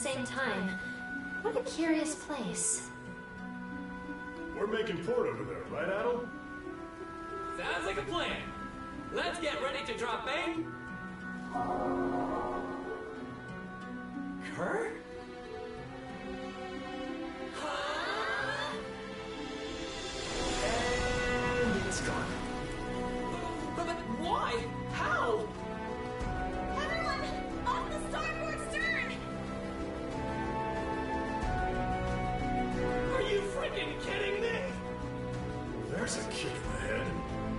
same time. What a curious place. We're making port over there, right, Adol? Sounds like a plan. Let's get ready to drop in. Her? And it's gone. But why? How? Everyone, off the starboard stern! Are you freaking kidding me? There's a kick in the head.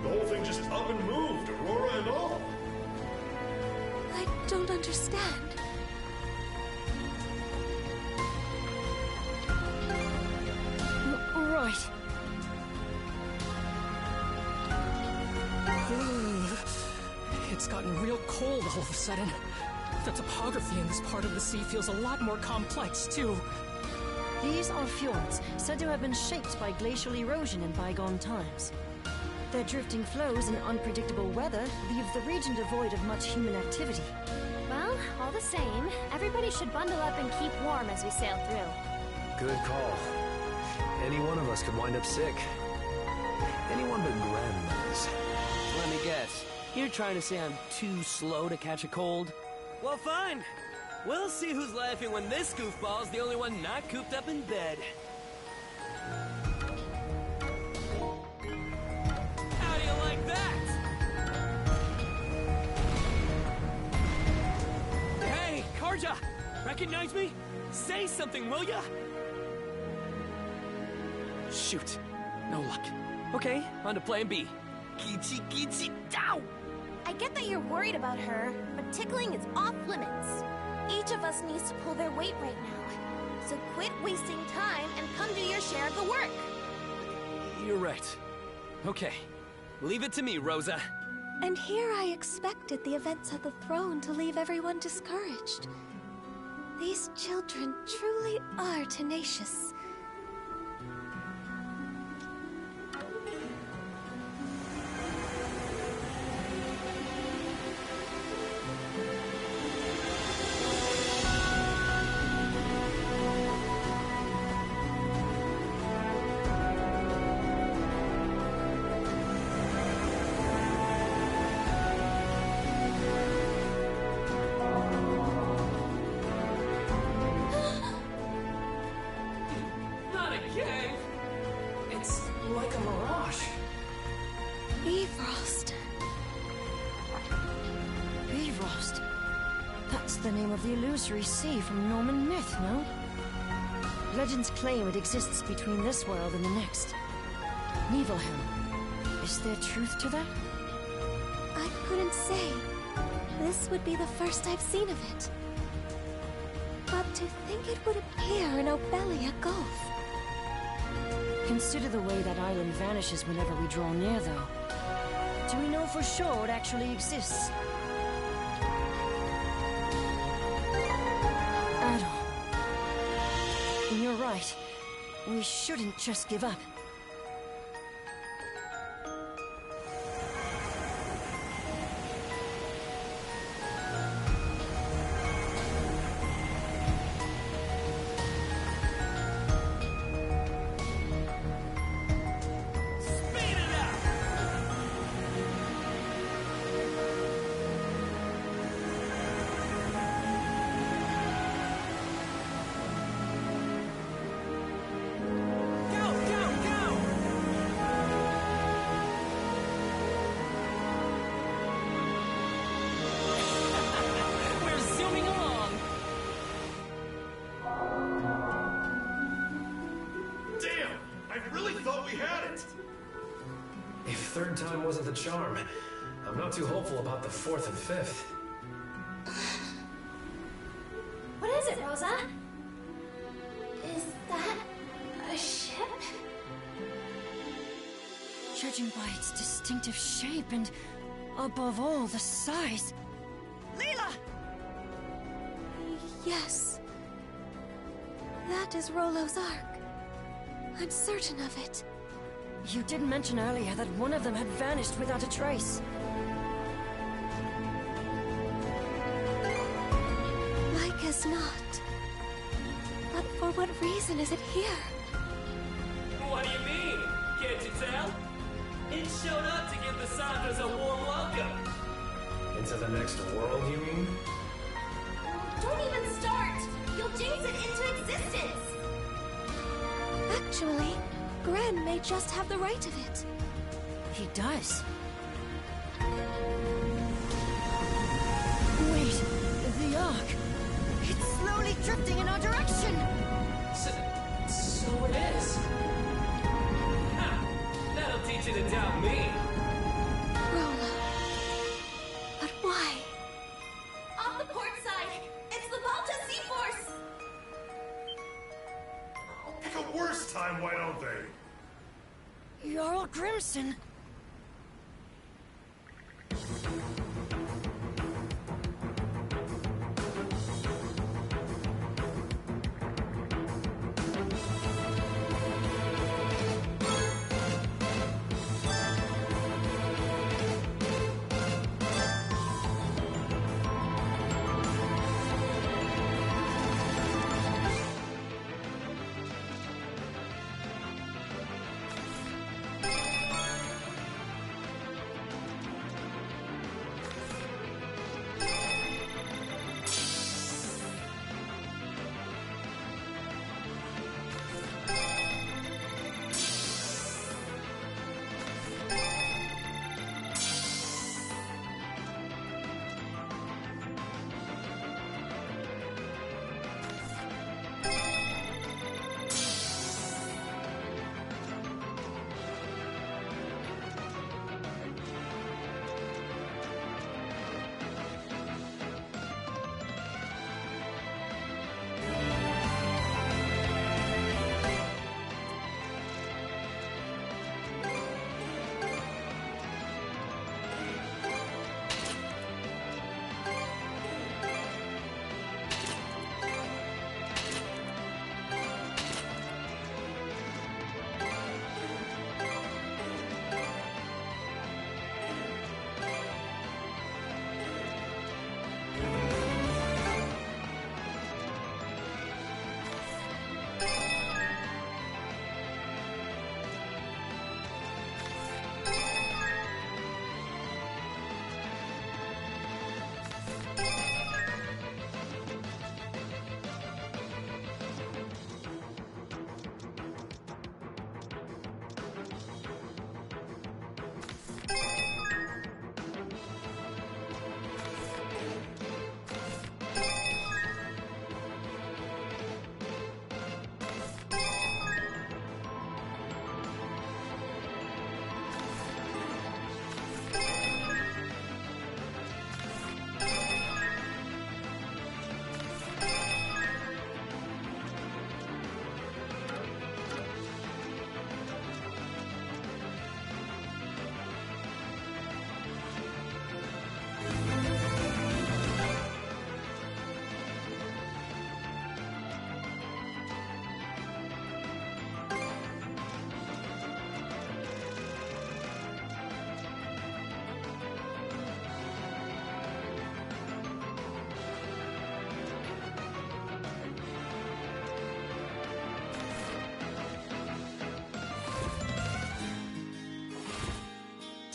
The whole thing just up and moved, Aurora and all. I don't understand. Right. It's gotten real cold all of a sudden. The topography in this part of the sea feels a lot more complex, too. These are fjords, said to have been shaped by glacial erosion in bygone times. Their drifting flows and unpredictable weather leave the region devoid of much human activity. Well, all the same, everybody should bundle up and keep warm as we sail through. Good call. Any one of us could wind up sick. Anyone but Grenn does. Let me guess. You're trying to say I'm too slow to catch a cold? Well, fine. We'll see who's laughing when this goofball's the only one not cooped up in bed. How do you like that? Hey, Karja! Recognize me? Say something, will ya? Shoot. No luck. Okay, on to plan B. Geechi, geechi, dow! I get that you're worried about her, but tickling is off limits. Each of us needs to pull their weight right now. So quit wasting time and come do your share of the work. You're right. Okay. Leave it to me, Rosa. And here I expected the events at the throne to leave everyone discouraged. These children truly are tenacious. The name of the illusory sea from Norman myth, no? Legends claim it exists between this world and the next. Nibelheim. Is there truth to that? I couldn't say. This would be the first I've seen of it. But to think it would appear in Obelia Gulf. Consider the way that island vanishes whenever we draw near, though. Do we know for sure it actually exists? Adol. You're right. We shouldn't just give up. Third time wasn't the charm. I'm not too hopeful about the fourth and fifth. What is it, Rosa? Is that a ship? Judging by its distinctive shape and, above all, the size... Leela! Yes. That is Rollo's Ark. I'm certain of it. You didn't mention earlier that one of them had vanished without a trace. Like as not. But for what reason is it here? What do you mean? Can't you tell? It showed up to give the Sandras a warm welcome. Into the next world, you mean? Don't even start! You'll jinx it into existence! Actually, Grenn may just have the right of it. He does. Wait, the Ark. It's slowly drifting in our direction. So it is. Ha! That'll teach you to doubt me. Rollo. But why? Off the port side! It's the Balta Sea Force! Pick a worse time, why don't they? Jarl Grimson.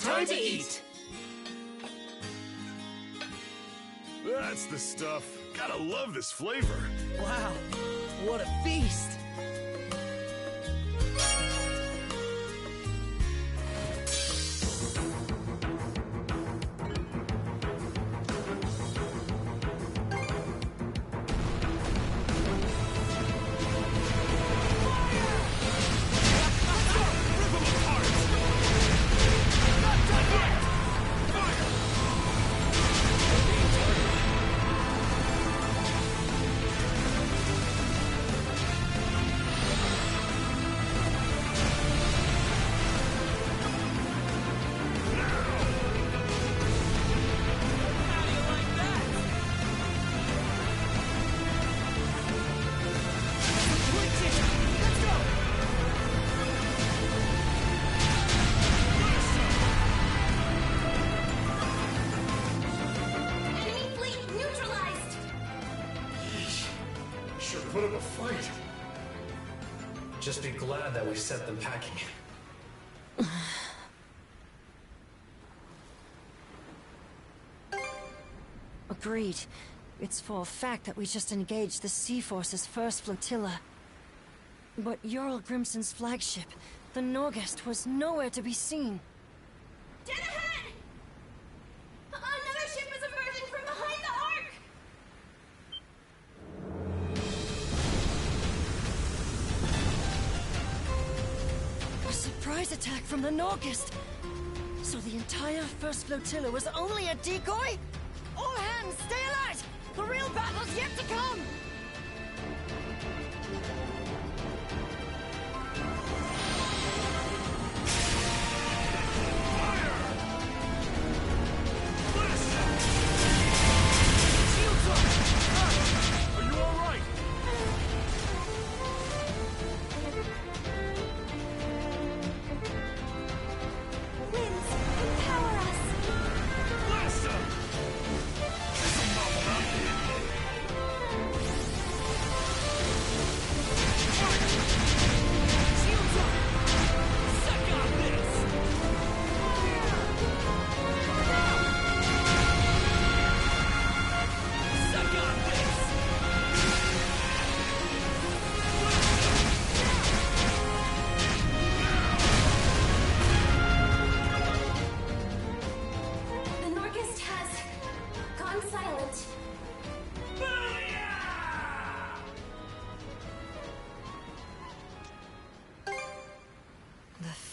Time to eat! That's the stuff. Gotta love this flavor. Wow, what a feast! put up a fight. Just be glad that we sent them packing. Agreed. It's for a fact that we just engaged the Sea Force's first flotilla. But Jarl Grimson's flagship, the Norgest, was nowhere to be seen. Dead ahead! Another ship is emerging from behind the Ark! A surprise attack from the Norgest! So the entire first flotilla was only a decoy? All hands, stay alert! The real battle's yet to come!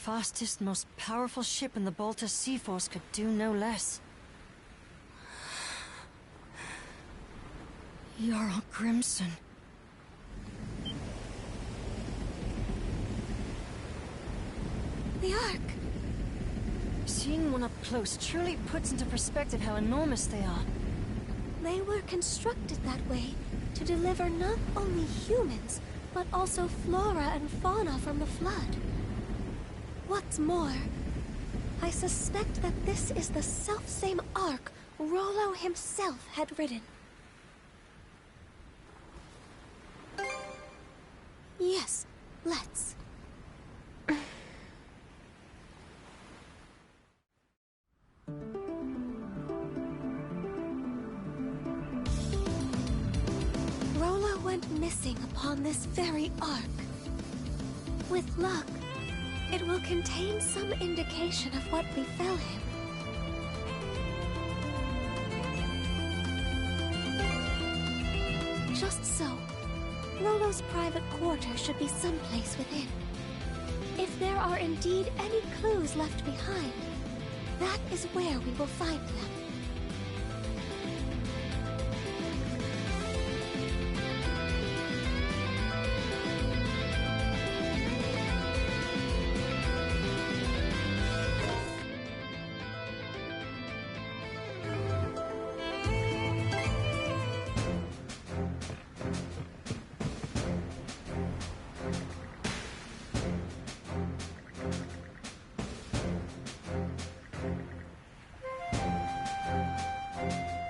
Fastest, most powerful ship in the Balta Sea Force could do no less. Jarl Grimson. The Ark! Seeing one up close truly puts into perspective how enormous they are. They were constructed that way to deliver not only humans, but also flora and fauna from the flood. What's more, I suspect that this is the selfsame Ark Rollo himself had ridden. Yes, let's. Rollo went missing upon this very Ark. With luck, it will contain some indication of what befell him. Just so, Rollo's private quarters should be someplace within. If there are indeed any clues left behind, that is where we will find them.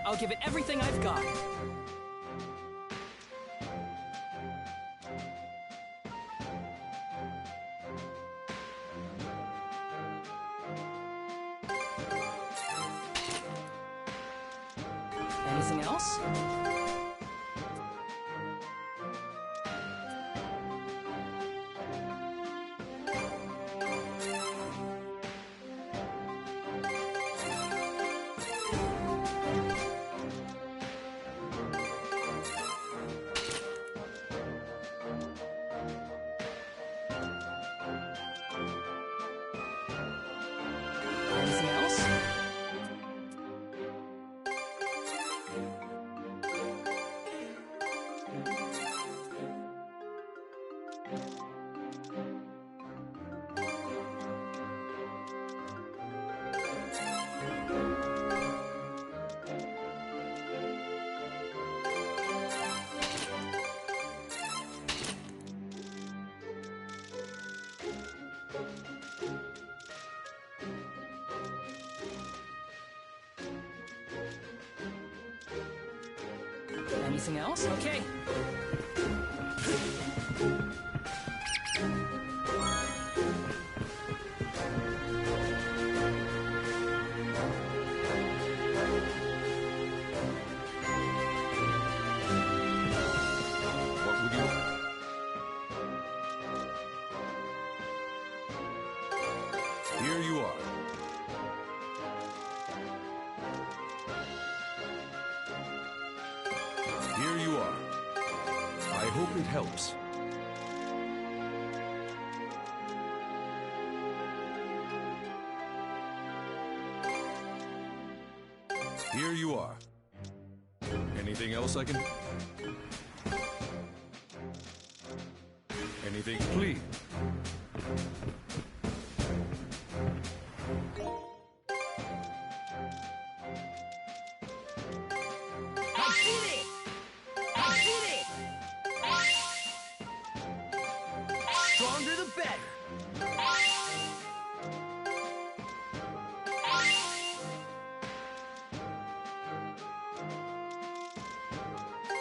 I'll give it everything I've got. Anything else? Anything else? Anything else? Okay. What would you like? Here you are. Here you are. I hope it helps. Here you are. Anything else I can... Anything, please. Stronger the better.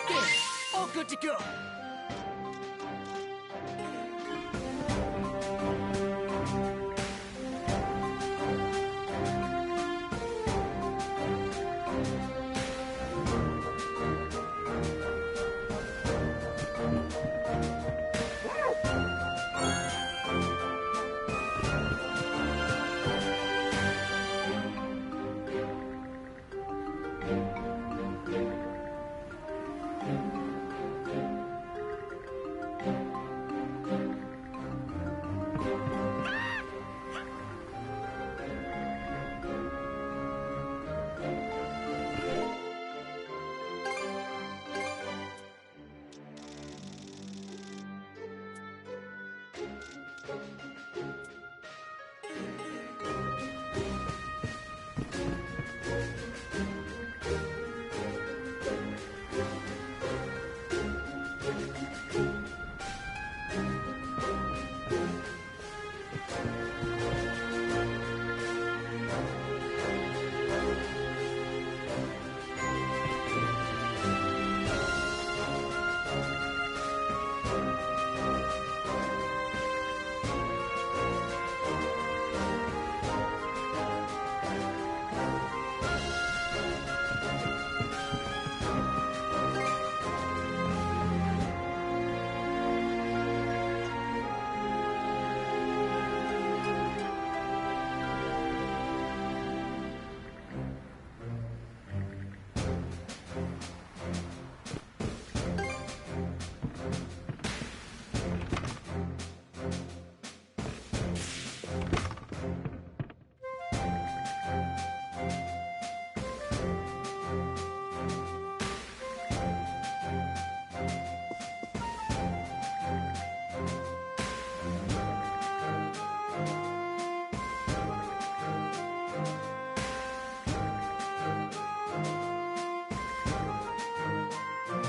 There, all good to go.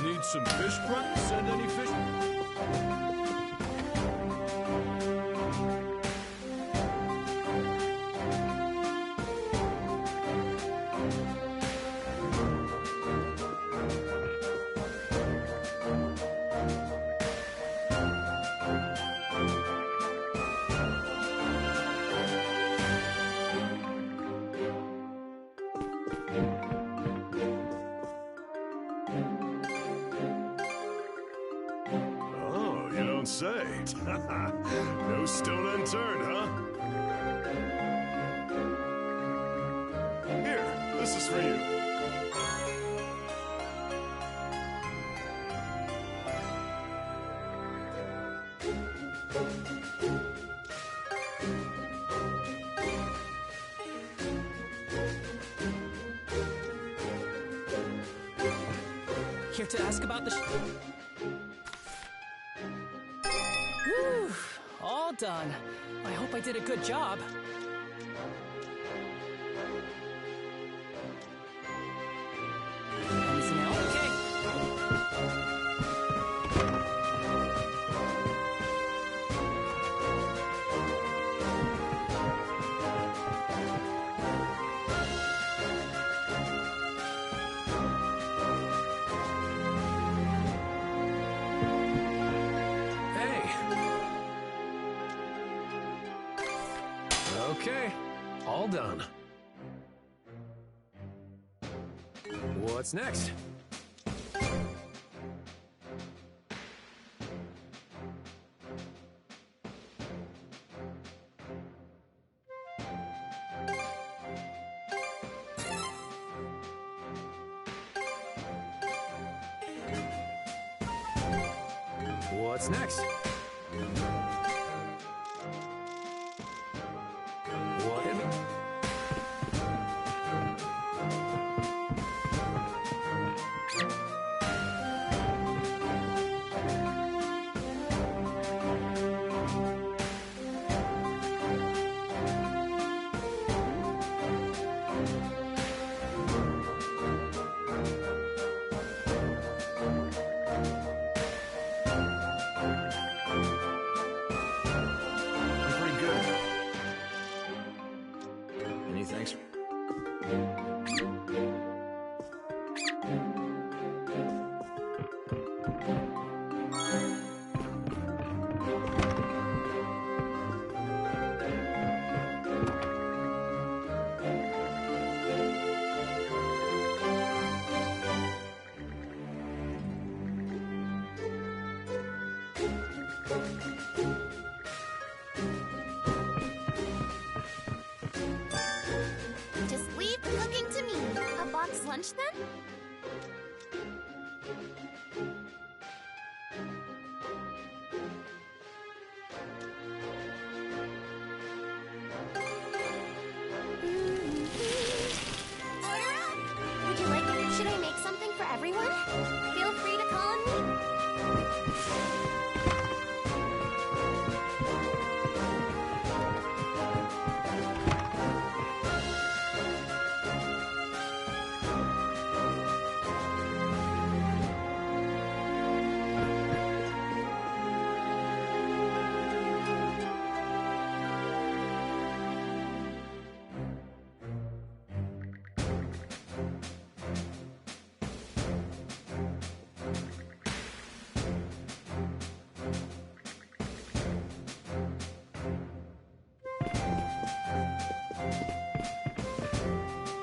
Need some fish prep? Send any fish... Oh, you don't say. No stone unturned, huh? Here, this is for you. Here to ask about the Whew, all done. I hope I did a good job. Anything else? Okay. Well done. What's next? What's next? What? Just leave the cooking to me. A box lunch then? Order up! Would you like it? Should I make something for everyone? Feel free to call on me.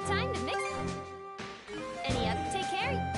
Time to mix. Any up? Take care.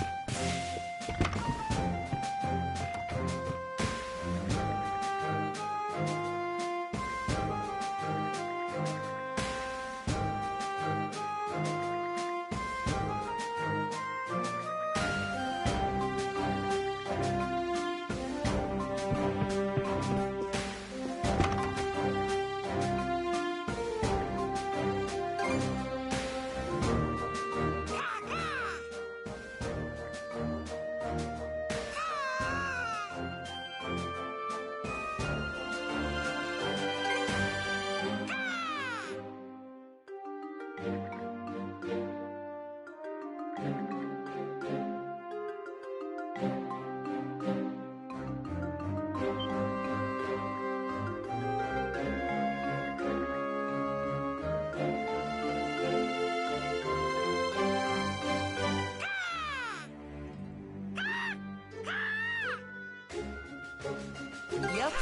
Yep.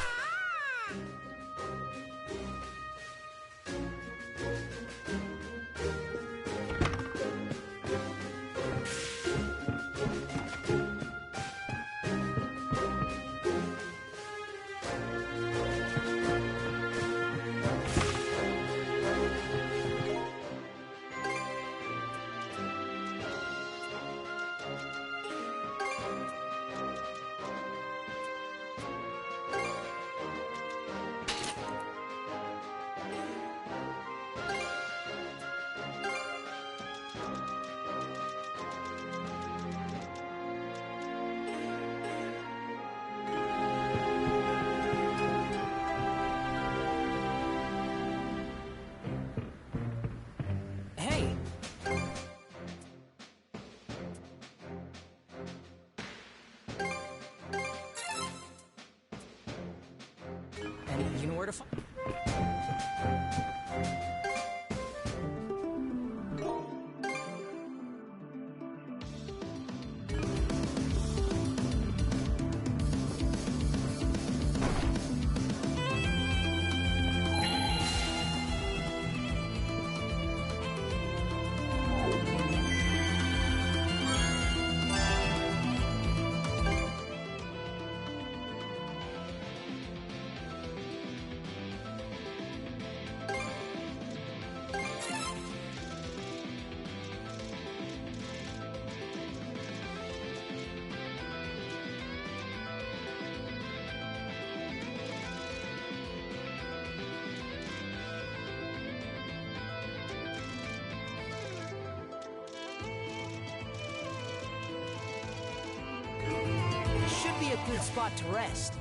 Hey! And you know where to find... be a good spot to rest.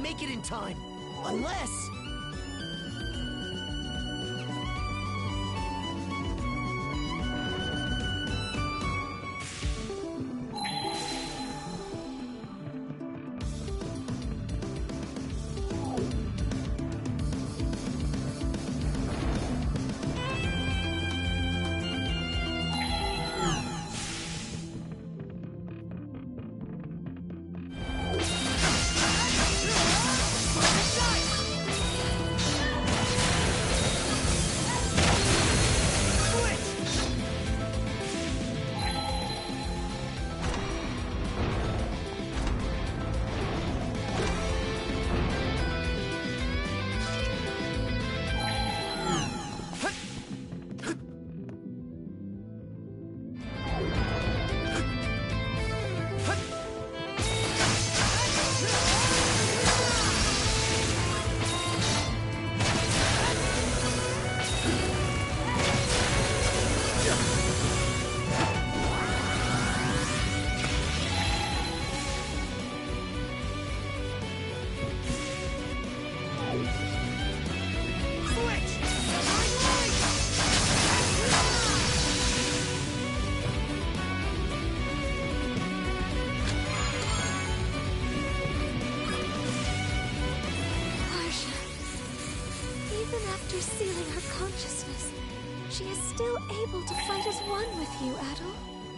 Make it in time, unless...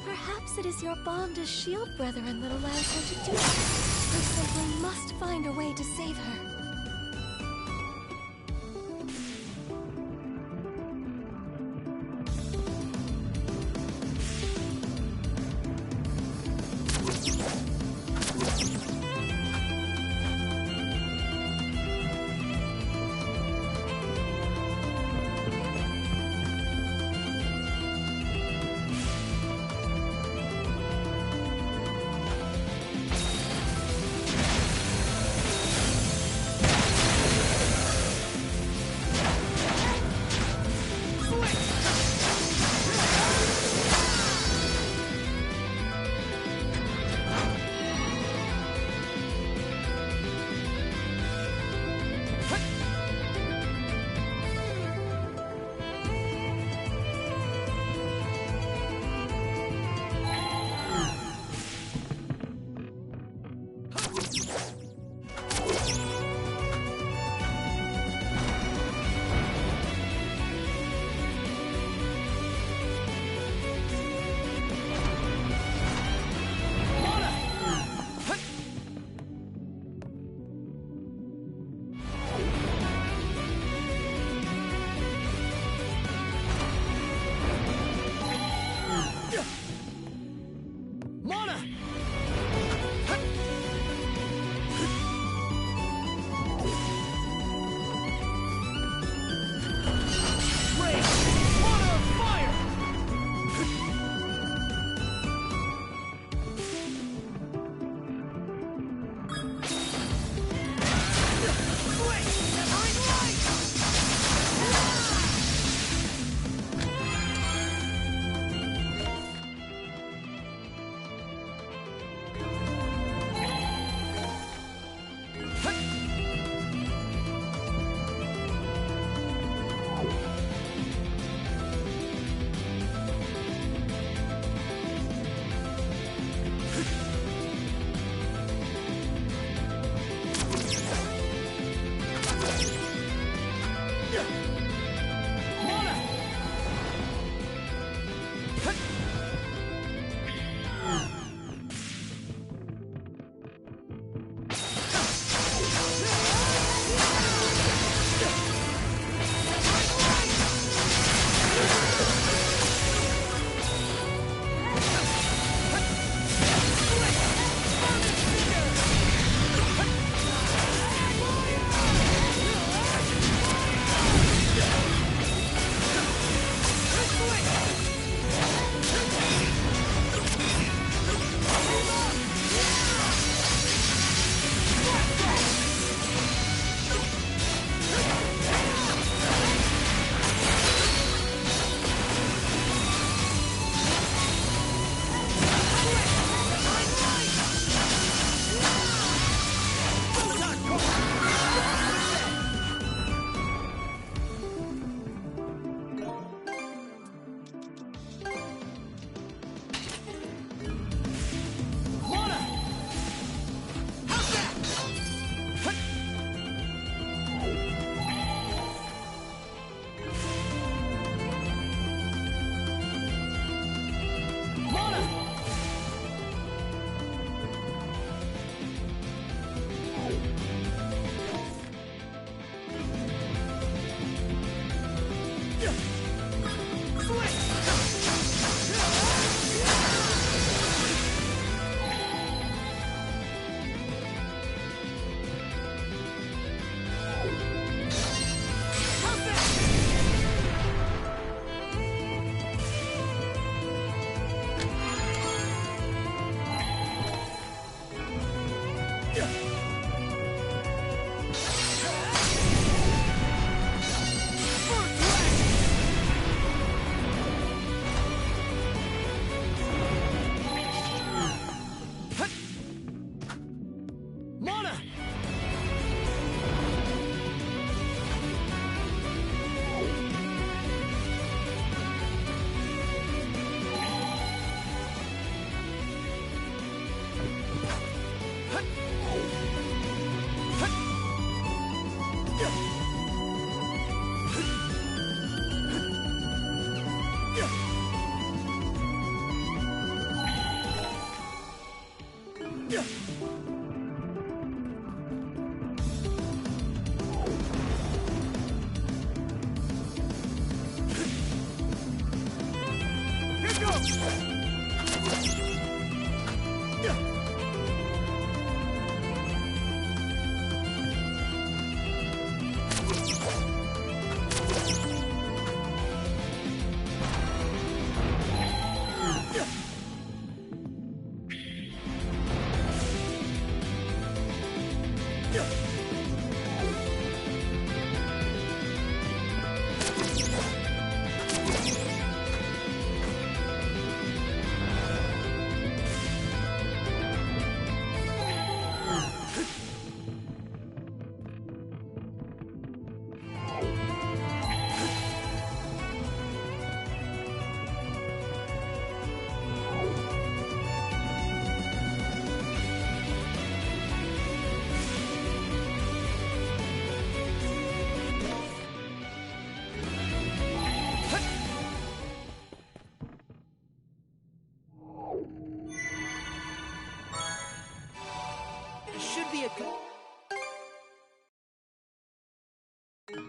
Perhaps it is your bond as shield brethren that allows her to do it. We simply must find a way to save her. Mona!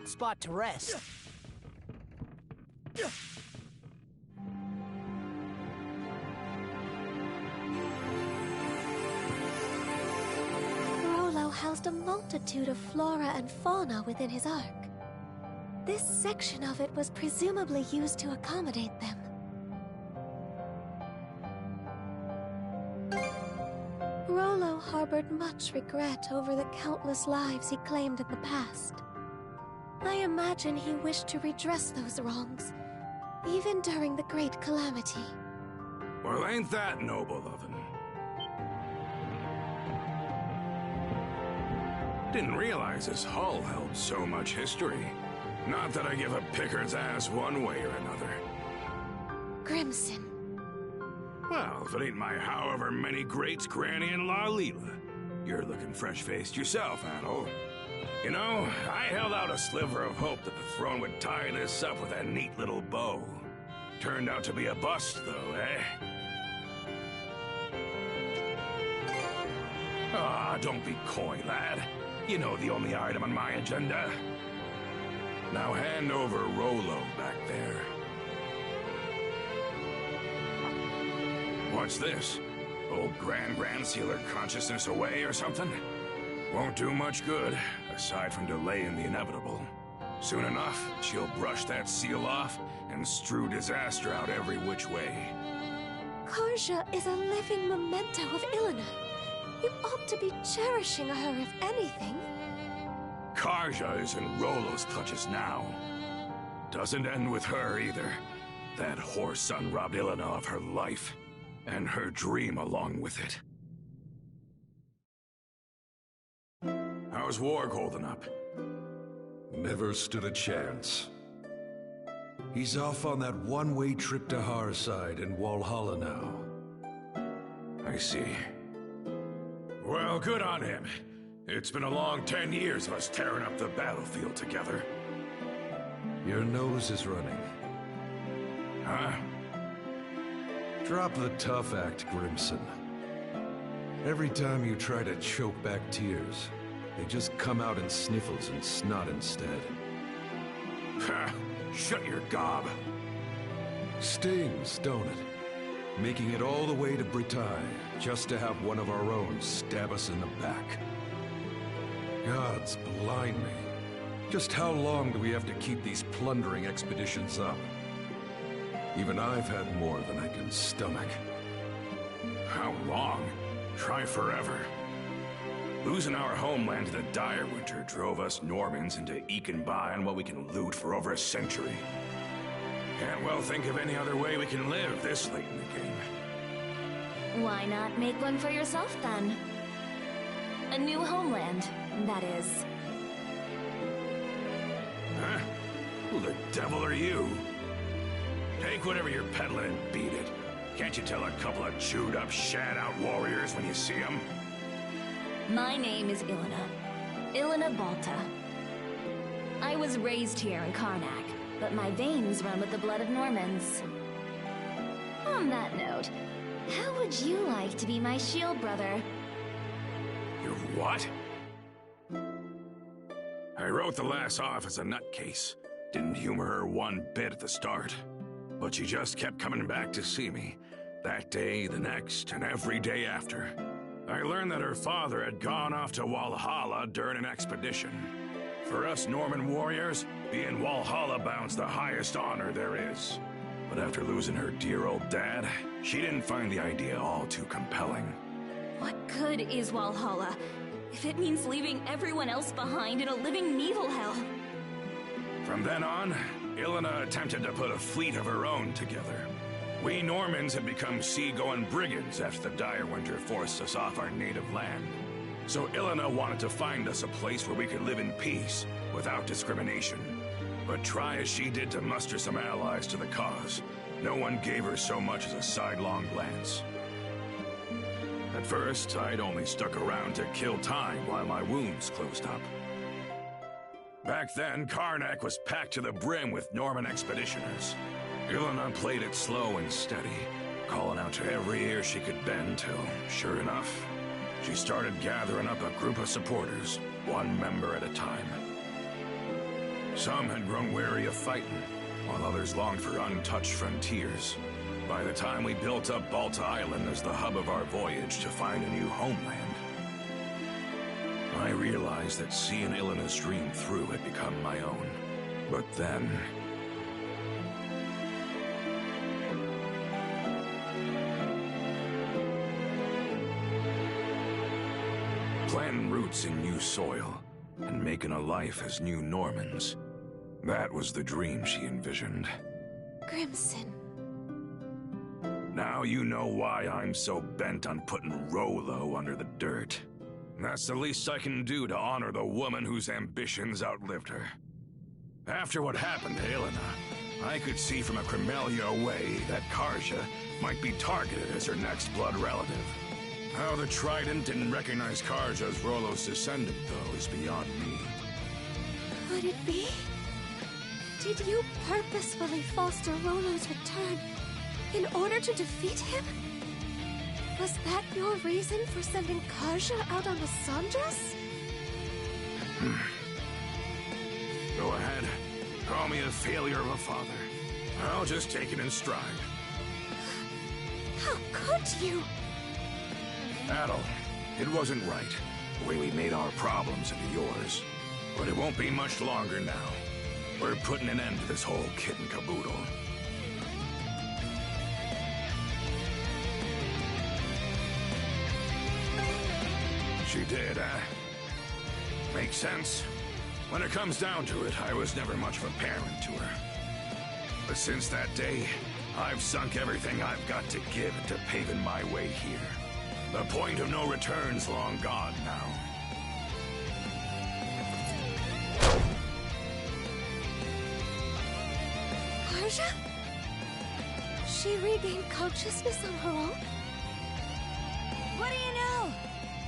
Spot to rest. housed a multitude of flora and fauna within his ark. This section of it was presumably used to accommodate them. Rollo harbored much regret over the countless lives he claimed in the past. I imagine he wished to redress those wrongs, even during the Great Calamity. Well, ain't that noble of him? Didn't realize his hull held so much history. Not that I give a picker's ass one way or another. Grimson. Well, if it ain't my however many greats, Granny and La Lila. You're looking fresh-faced yourself, Adol. You know, I held out a sliver of hope that the throne would tie this up with a neat little bow. Turned out to be a bust, though, eh? Ah, don't be coy, lad. You know the only item on my agenda. Now hand over Rollo back there. What's this? Old Grand sealed consciousness away or something? Won't do much good, aside from delaying the inevitable. Soon enough, she'll brush that seal off and strew disaster out every which way. Karja is a living memento of Ilona. You ought to be cherishing her, if anything. Karja is in Rollo's clutches now. Doesn't end with her either. That whore son robbed Ilona of her life, and her dream along with it. How's Warg holding up? Never stood a chance. He's off on that one-way trip to Harside in Walhalla now. I see. Well, good on him. It's been a long 10 years of us tearing up the battlefield together. Your nose is running. Huh? Drop the tough act, Grimson. Every time you try to choke back tears, they just come out in sniffles and snot instead. Ha! Shut your gob! Stings, don't it? Making it all the way to Bretagne, just to have one of our own stab us in the back. Gods blind me. Just how long do we have to keep these plundering expeditions up? Even I've had more than I can stomach. How long? Try forever. Losing our homeland to the dire winter drove us Normans into eking by on what we can loot for over a century. Can't well think of any other way we can live this late in the game. Why not make one for yourself, then? A new homeland, that is. Huh? Who the devil are you? Take whatever you're peddling and beat it. Can't you tell a couple of chewed-up, shat-out warriors when you see them? My name is Ilona Balta. I was raised here in Carnac, but my veins run with the blood of Normans. On that note, how would you like to be my shield brother? Your what? I wrote the lass off as a nutcase. Didn't humor her one bit at the start. But she just kept coming back to see me. That day, the next, and every day after. I learned that her father had gone off to Walhalla during an expedition. For us Norman warriors, being Walhalla bound's the highest honor there is. But after losing her dear old dad, she didn't find the idea all too compelling. What good is Walhalla if it means leaving everyone else behind in a living Nibelhell? From then on, Ilona attempted to put a fleet of her own together. We Normans had become sea-going brigands after the dire winter forced us off our native land. So Ilona wanted to find us a place where we could live in peace, without discrimination. But try as she did to muster some allies to the cause, no one gave her so much as a sidelong glance. At first, I'd only stuck around to kill time while my wounds closed up. Back then, Carnac was packed to the brim with Norman expeditioners. Ilona played it slow and steady, calling out to every ear she could bend till, sure enough, she started gathering up a group of supporters, one member at a time. Some had grown weary of fighting, while others longed for untouched frontiers. By the time we built up Balta Island as the hub of our voyage to find a new homeland. I realized that seeing Ilena's dream through had become my own. But then... planting roots in new soil, and making a life as new Normans. That was the dream she envisioned. Grimson. Now you know why I'm so bent on putting Rollo under the dirt. That's the least I can do to honor the woman whose ambitions outlived her. After what happened to Ilena, I could see from a Cremelia away that Karja might be targeted as her next blood relative. How the Trident didn't recognize Karja as Rollo's descendant, though, is beyond me. Could it be? Did you purposefully foster Rollo's return in order to defeat him? Was that your reason for sending Karja out on the Sandras? Go ahead. Call me a failure of a father. I'll just take it in stride. How could you? Adol, it wasn't right, the way we made our problems into yours. But it won't be much longer now. We're putting an end to this whole kit and caboodle. She did, eh? Makes sense. When it comes down to it, I was never much of a parent to her. But since that day, I've sunk everything I've got to give into paving my way here. The point of no return's long gone now. Karja? She regained consciousness on her own? What do you know?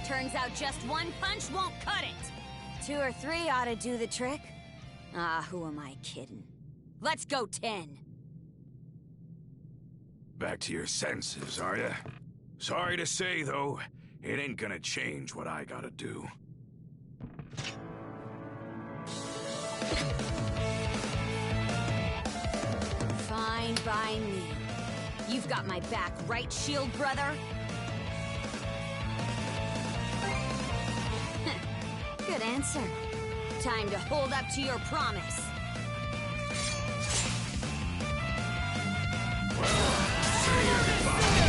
Turns out just one punch won't cut it. 2 or 3 ought to do the trick. Ah, who am I kidding? Let's go 10. Back to your senses, are ya? Sorry to say, though, it ain't gonna change what I gotta do. Fine by me. You've got my back, right, shield brother? Good answer. Time to hold up to your promise. Say your goodbye.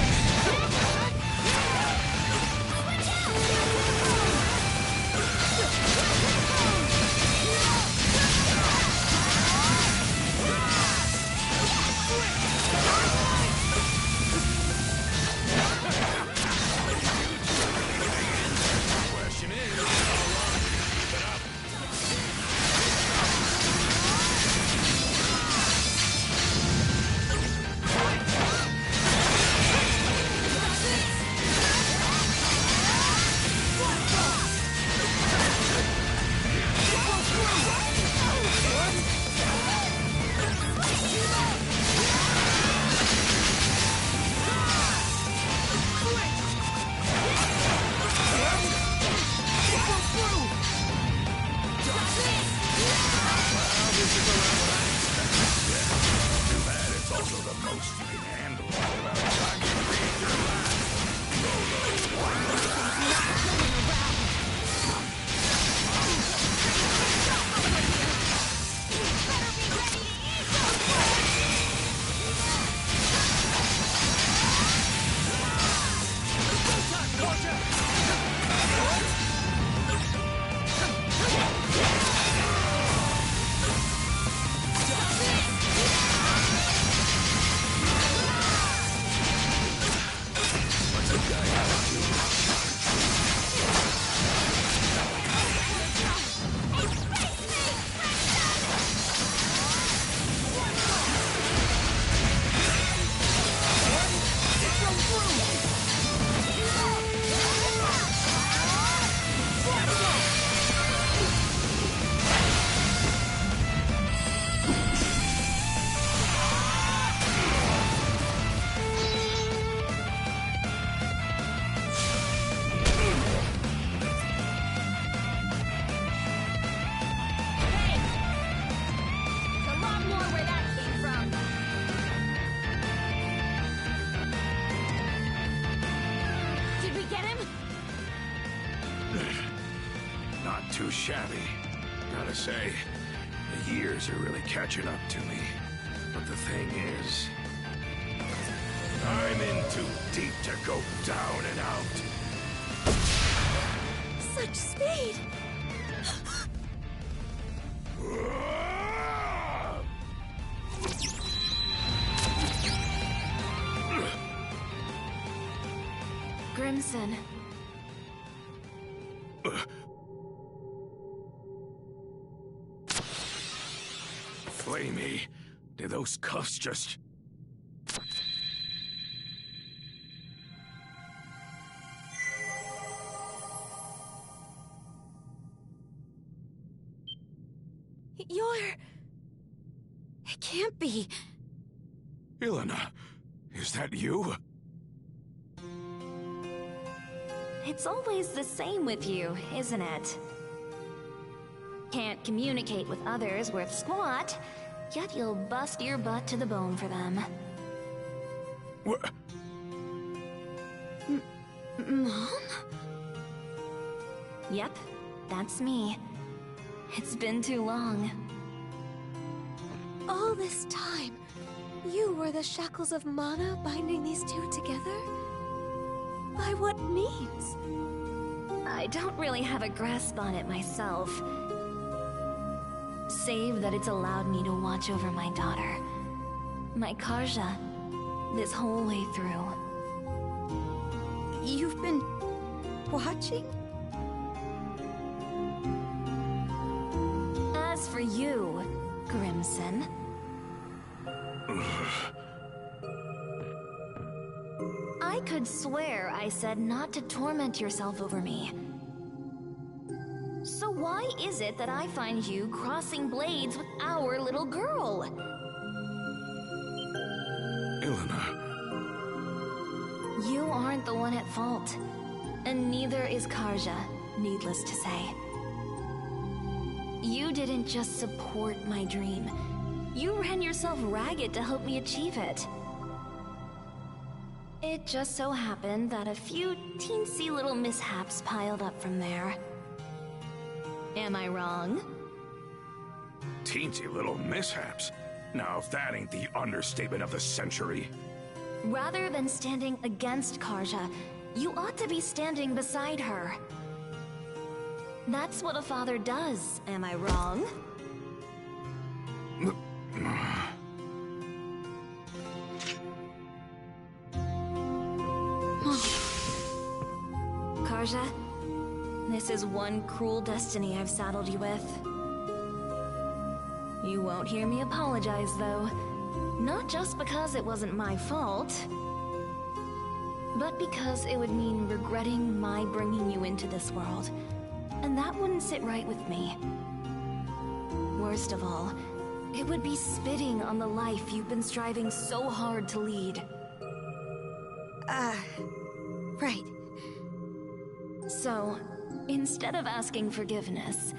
Question is, how long can you keep it up? too shabby. Gotta say, the years are really catching up to me. But the thing is, I'm in too deep to go down and out. Such speed! Crimson. Flamey, did those cuffs just... It can't be. Ilona, is that you? It's always the same with you, isn't it? Can't communicate with others worth squat, yet you'll bust your butt to the bone for them. What? Mom? Yep, that's me. It's been too long. All this time, you were the shackles of mana binding these two together? By what means? I don't really have a grasp on it myself. Save that it's allowed me to watch over my daughter, my Karja, this whole way through. You've been... watching? As for you, Crimson... I could swear I said not to torment yourself over me. So why is it that I find you crossing blades with our little girl? Ilona. You aren't the one at fault. And neither is Karja, needless to say. You didn't just support my dream. You ran yourself ragged to help me achieve it. It just so happened that a few teensy little mishaps piled up from there. Am I wrong? Teensy little mishaps? Now, if that ain't the understatement of the century. Rather than standing against Karja, you ought to be standing beside her. That's what a father does, am I wrong? Karja, this is one cruel destiny I've saddled you with. You won't hear me apologize, though. Not just because it wasn't my fault, but because it would mean regretting my bringing you into this world, and that wouldn't sit right with me. Worst of all, it would be spitting on the life you've been striving so hard to lead. Right. So, instead of asking forgiveness,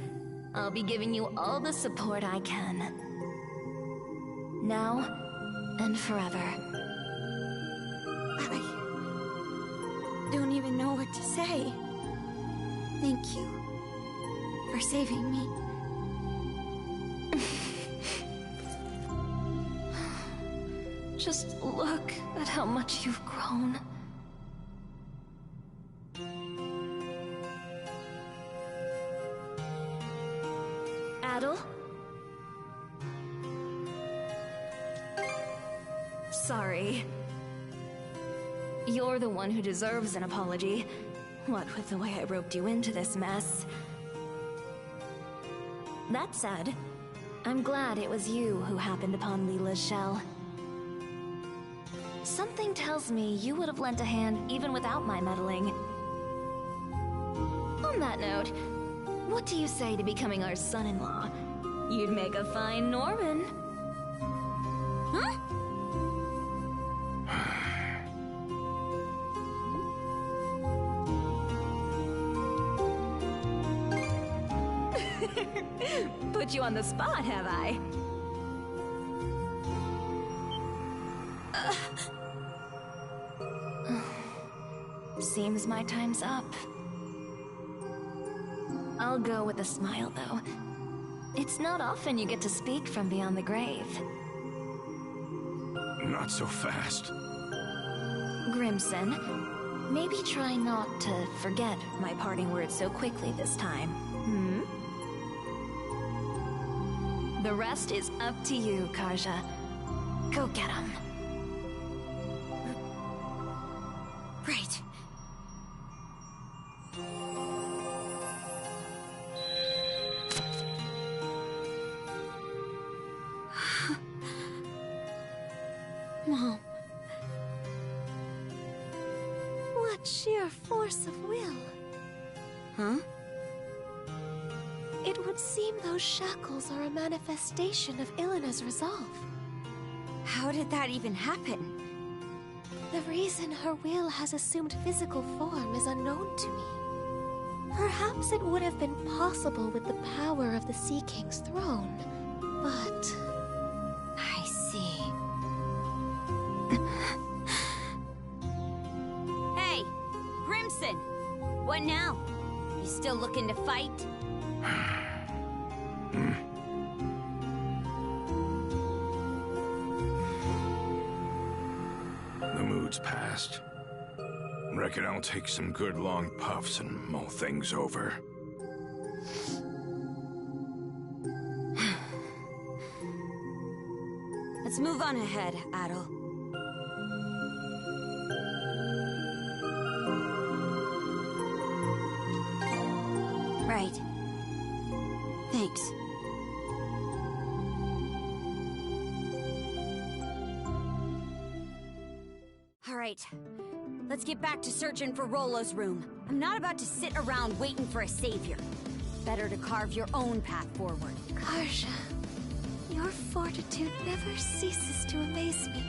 I'll be giving you all the support I can. Now and forever. I don't even know what to say. Thank you for saving me. Just look at how much you've grown. Adol? Sorry. You're the one who deserves an apology. What with the way I roped you into this mess. That said, I'm glad it was you who happened upon Leela's shell. Something tells me you would have lent a hand even without my meddling. On that note, what do you say to becoming our son-in-law? You'd make a fine Norman. Huh? Put you on the spot, have I? Seems my time's up. I'll go with a smile, though. It's not often you get to speak from beyond the grave. Not so fast. Grimson, maybe try not to forget my parting words so quickly this time. The rest is up to you, Karja. Go get him. Right. Mom. What sheer force of will. Huh? It would seem those shackles are a manifestation of Ilena's resolve. How did that even happen? The reason her will has assumed physical form is unknown to me. Perhaps it would have been possible with the power of the Sea King's throne, but... I see. Hey, Grimson! What now? You still looking to fight? The mood's past. Reckon I'll take some good long puffs and mull things over. Let's move on ahead, Adol. Right. Thanks. All right. Let's get back to searching for Rollo's room. I'm not about to sit around waiting for a savior. Better to carve your own path forward. Karja, your fortitude never ceases to amaze me.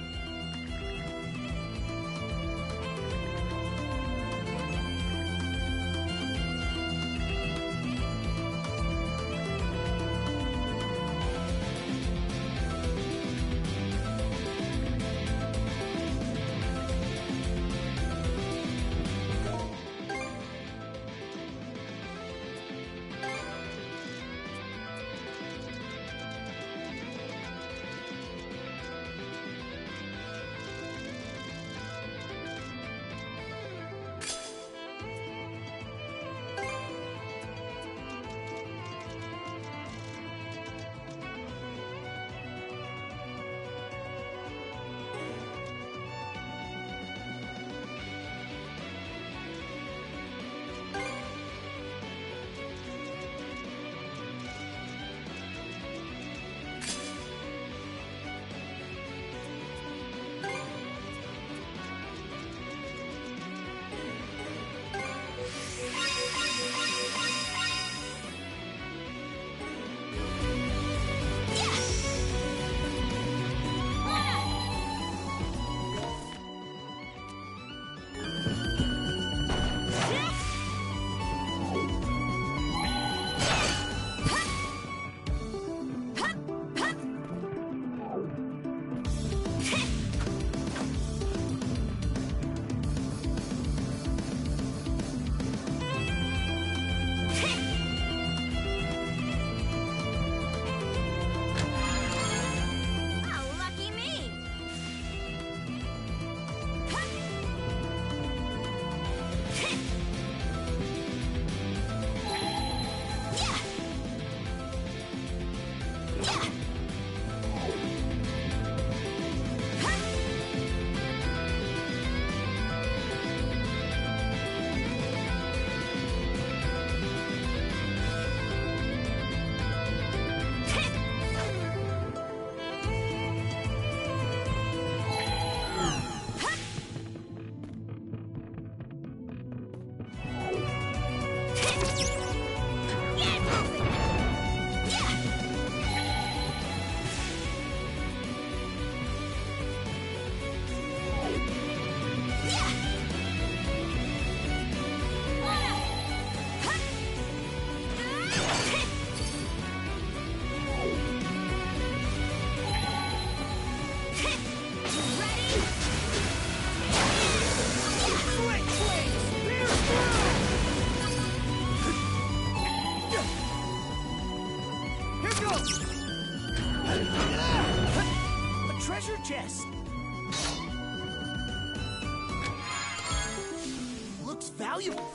most valuable.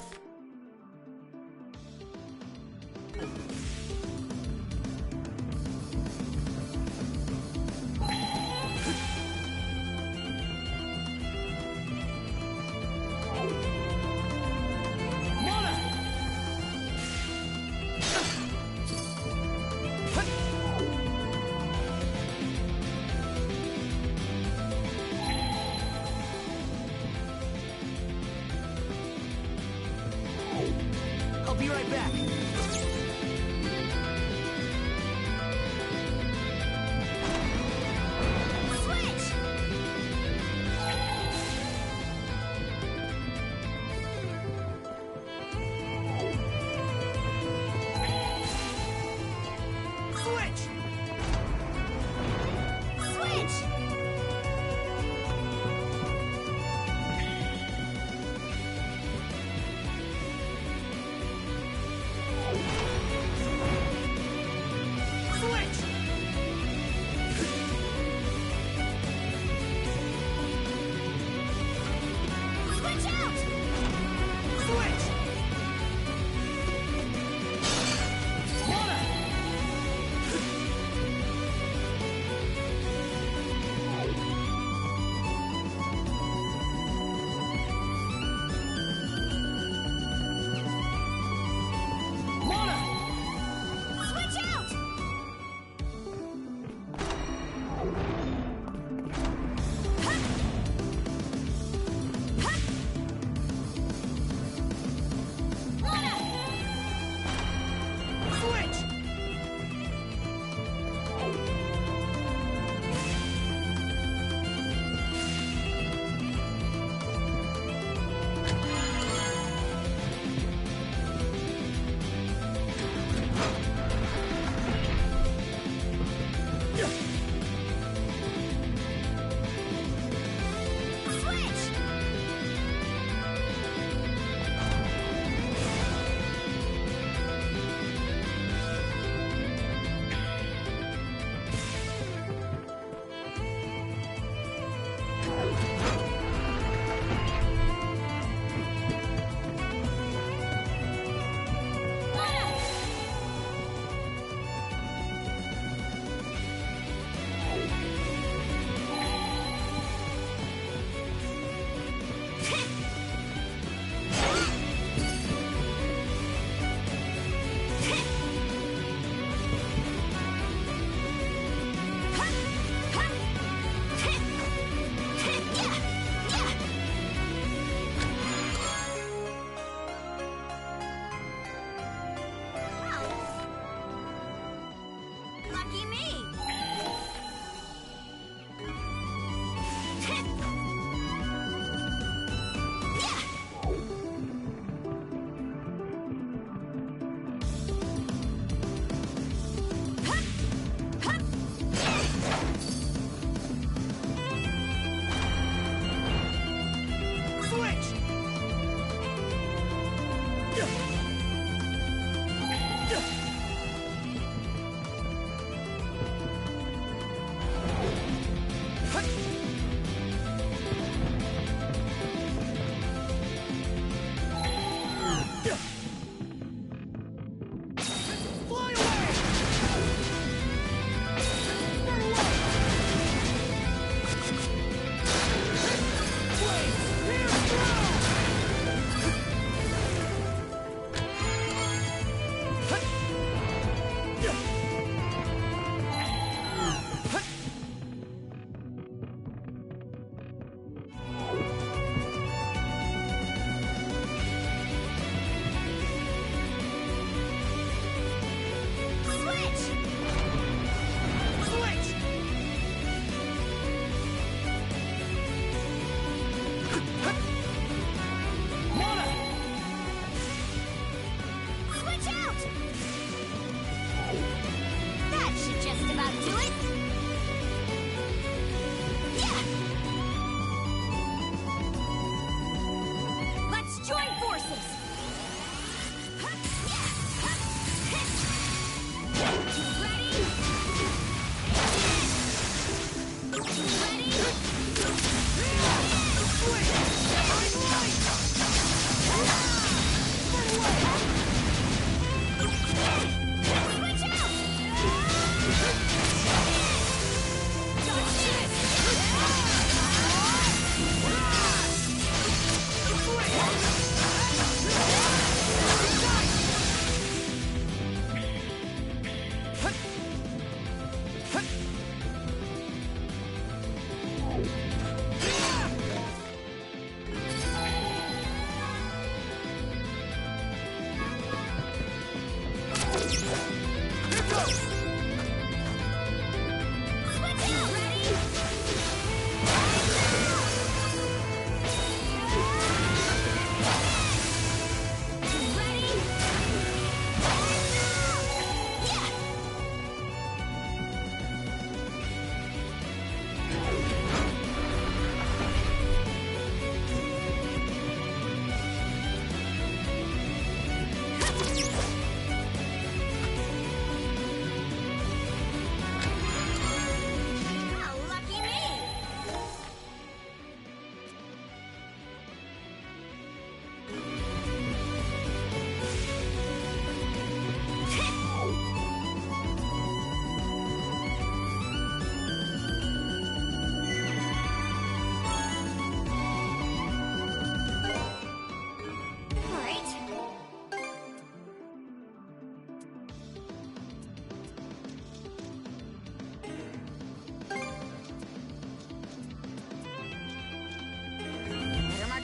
Be right back. Switch! Switch! Switch!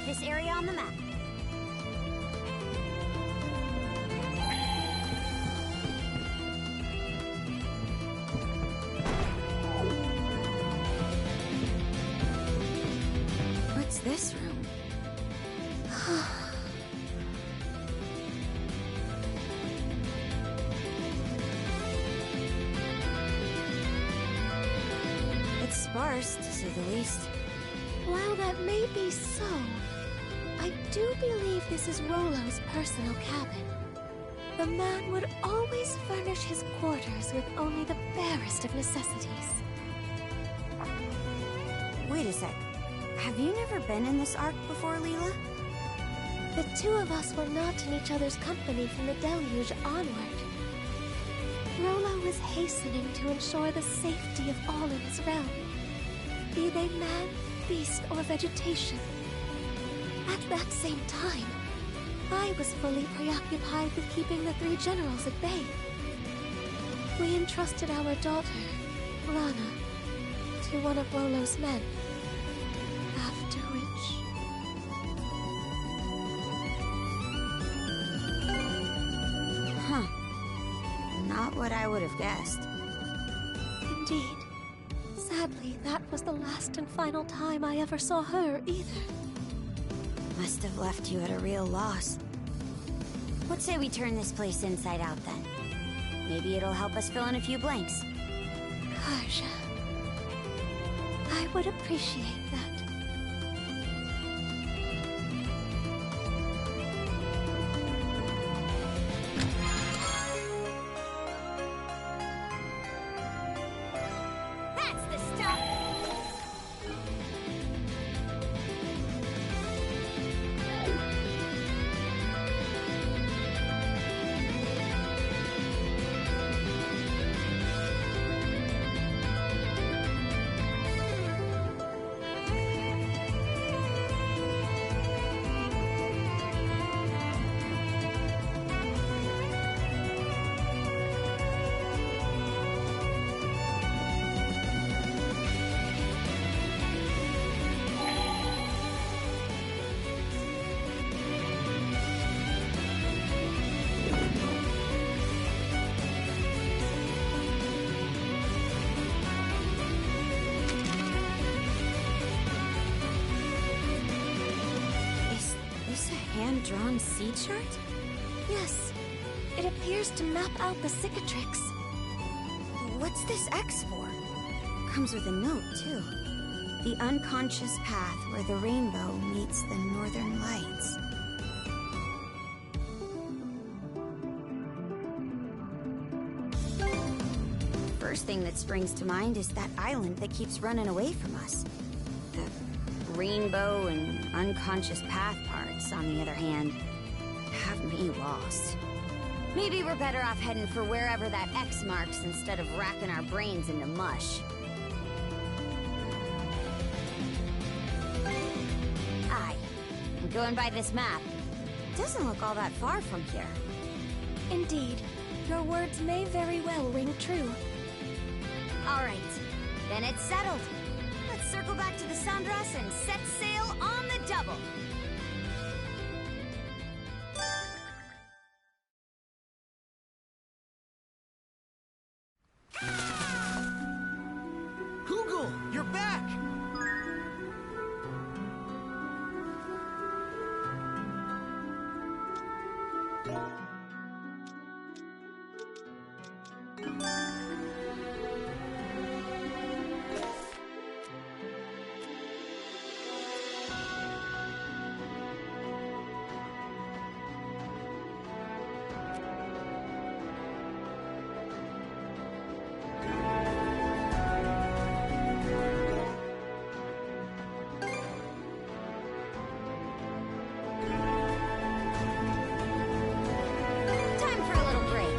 This area on the map. What's this room? It's sparse, to say the least. While that may be so, I do believe this is Rollo's personal cabin. The man would always furnish his quarters with only the barest of necessities. Wait a sec. Have you never been in this arc before, Leela? The two of us were not in each other's company from the deluge onward. Rollo was hastening to ensure the safety of all in his realm, be they man, beast, or vegetation. At that same time, I was fully preoccupied with keeping the three generals at bay. We entrusted our daughter, Lana, to one of Rollo's men. After which... Huh. Not what I would have guessed. Indeed. Sadly, that was the last and final time I ever saw her either. Must have left you at a real loss. What say we turn this place inside out then? Maybe it'll help us fill in a few blanks. Karja. I would appreciate that. Drawn sea chart? Yes. It appears to map out the cicatrix. What's this X for? Comes with a note, too. The unconscious path where the rainbow meets the northern lights. First thing that springs to mind is that island that keeps running away from us. The rainbow and unconscious path parts, on the other hand, have me lost. Maybe we're better off heading for wherever that X marks instead of racking our brains into mush. Aye. I'm going by this map. Doesn't look all that far from here. Indeed. Your words may very well ring true. All right. Then it's settled. Let's circle back to the Sandras and set sail on the double. Hugill, you're back! Time for a little break.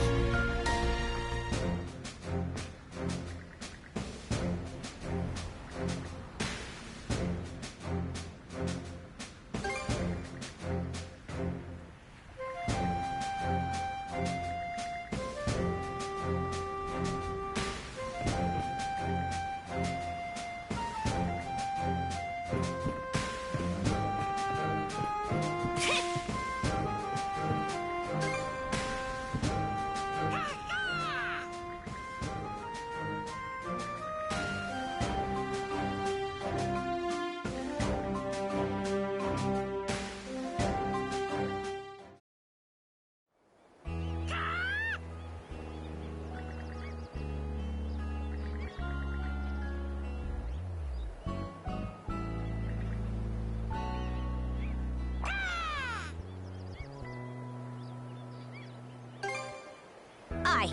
Aye.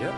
Yep.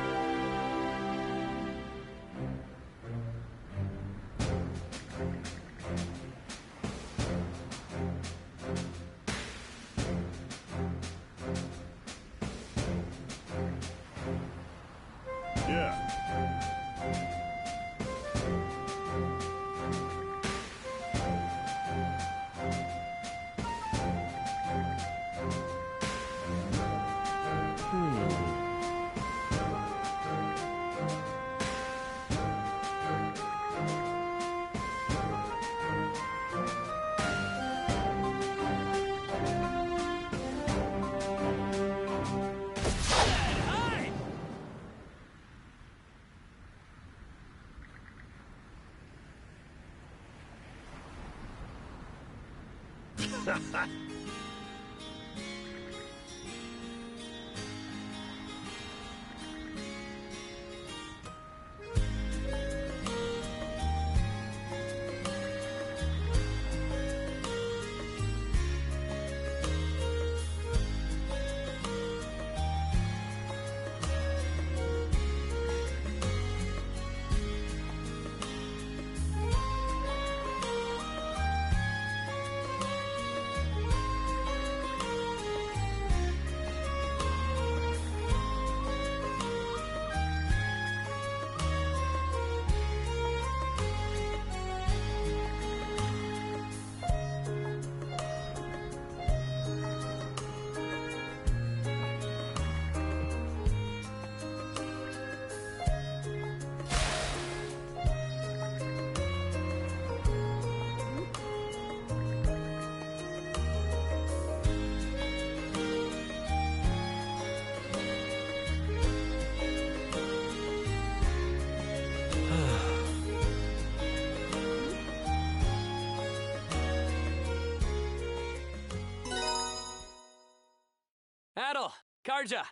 Adol, Karja,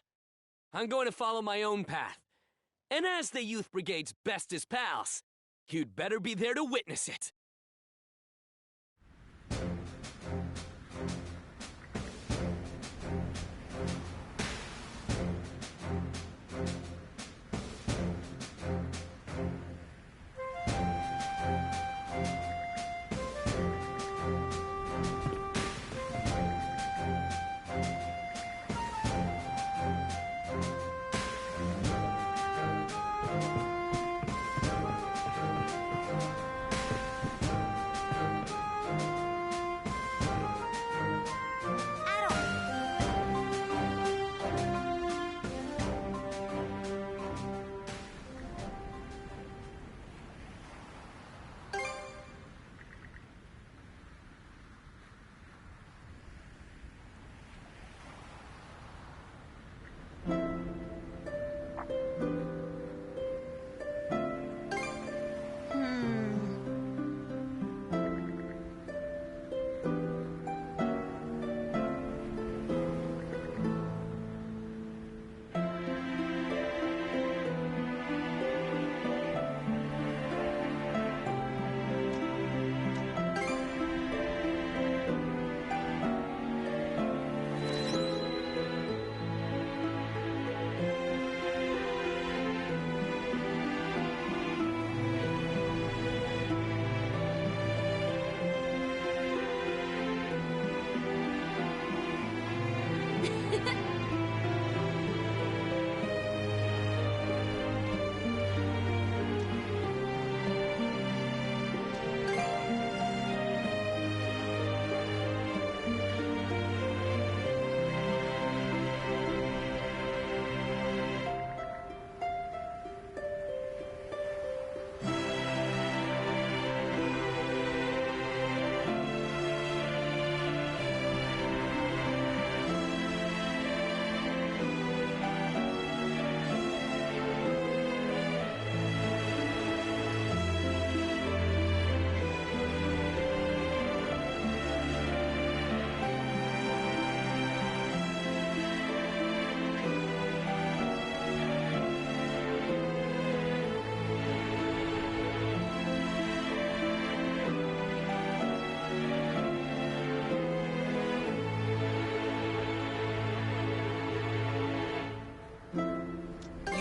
I'm going to follow my own path. And as the Youth Brigade's bestest pals, you'd better be there to witness it.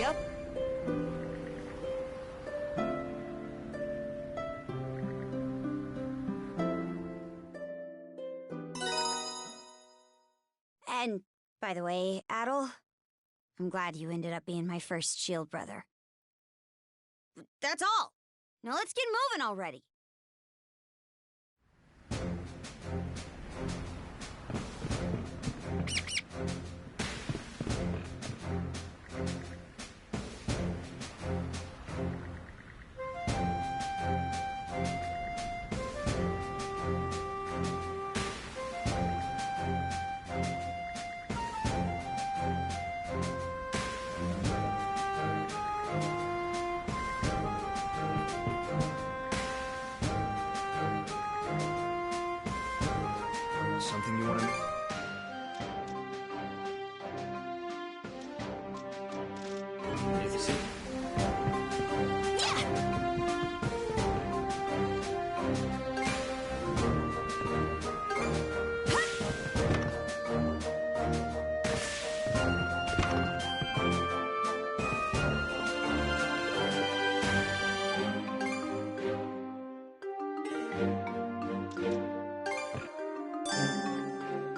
Yep. And, by the way, Adol, I'm glad you ended up being my first shield brother. That's all! Now let's get moving already!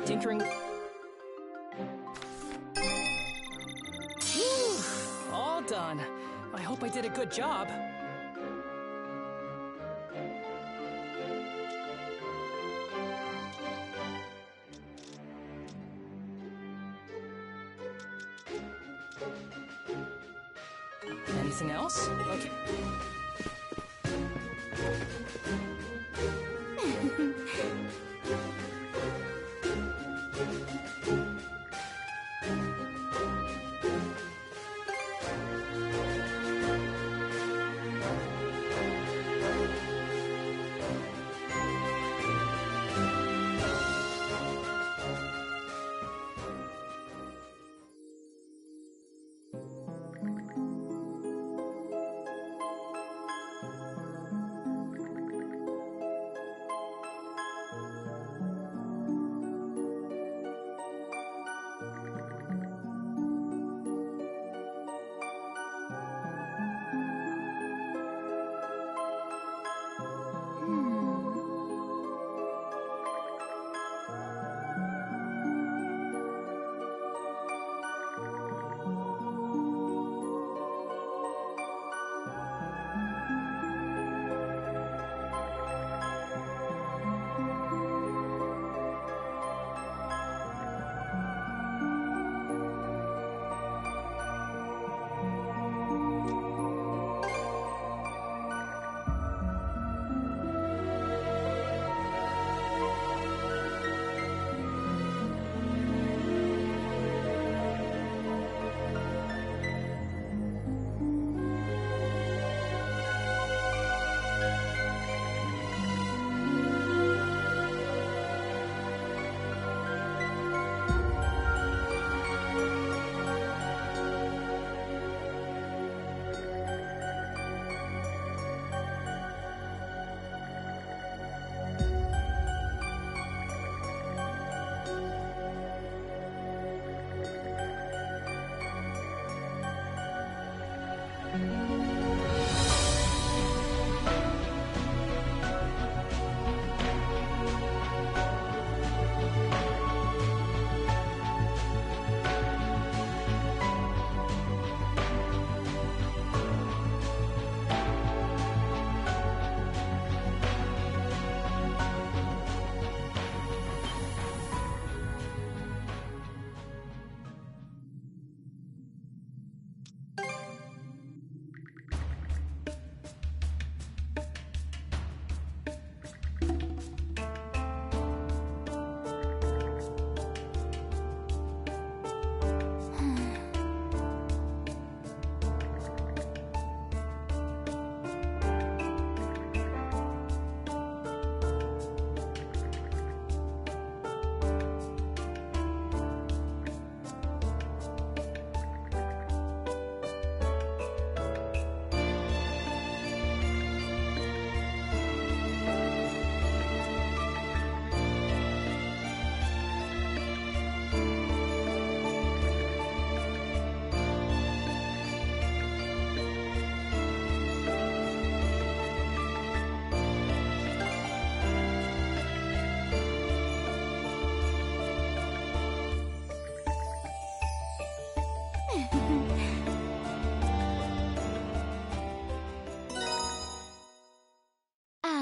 Tinkering. Whew, all done. I hope I did a good job. Anything else? Okay.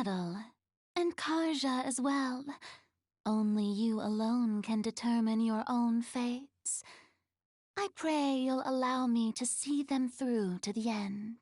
Adol, and Karja as well. Only you alone can determine your own fates. I pray you'll allow me to see them through to the end.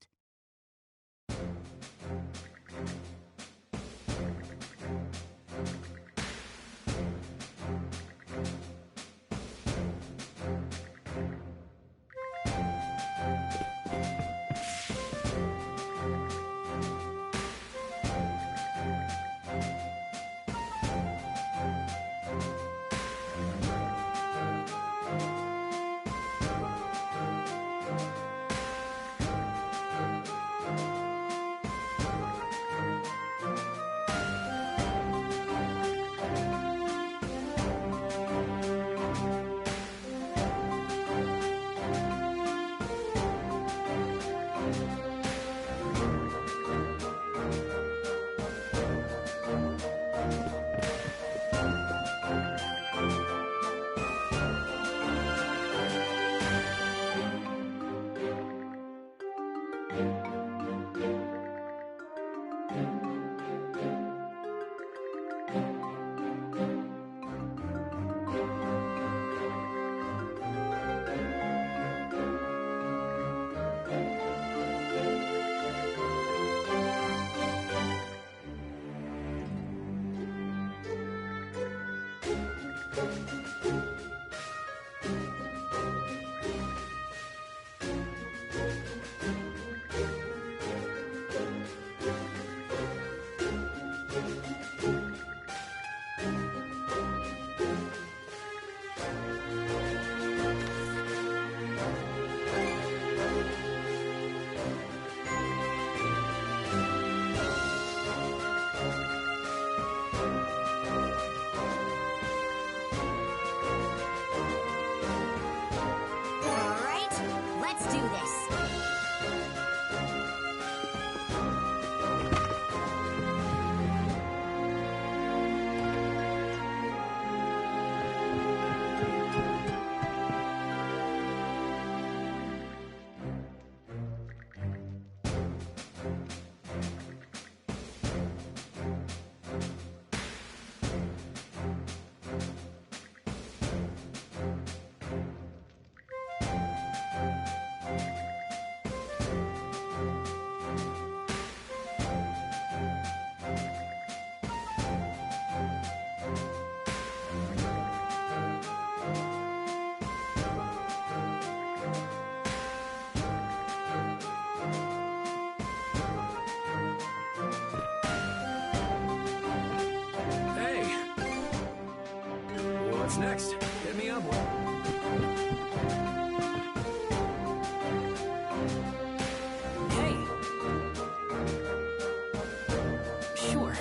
What's next? Hit me up. Hey. Sure.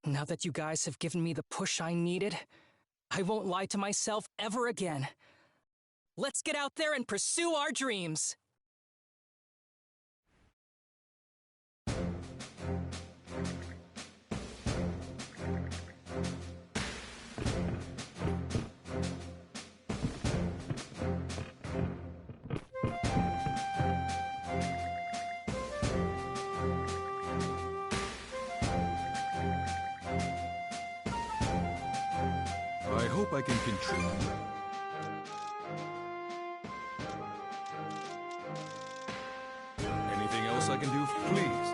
Now that you guys have given me the push I needed, I won't lie to myself ever again. Let's get out there and pursue our dreams! I hope I can contribute. Anything else I can do, please?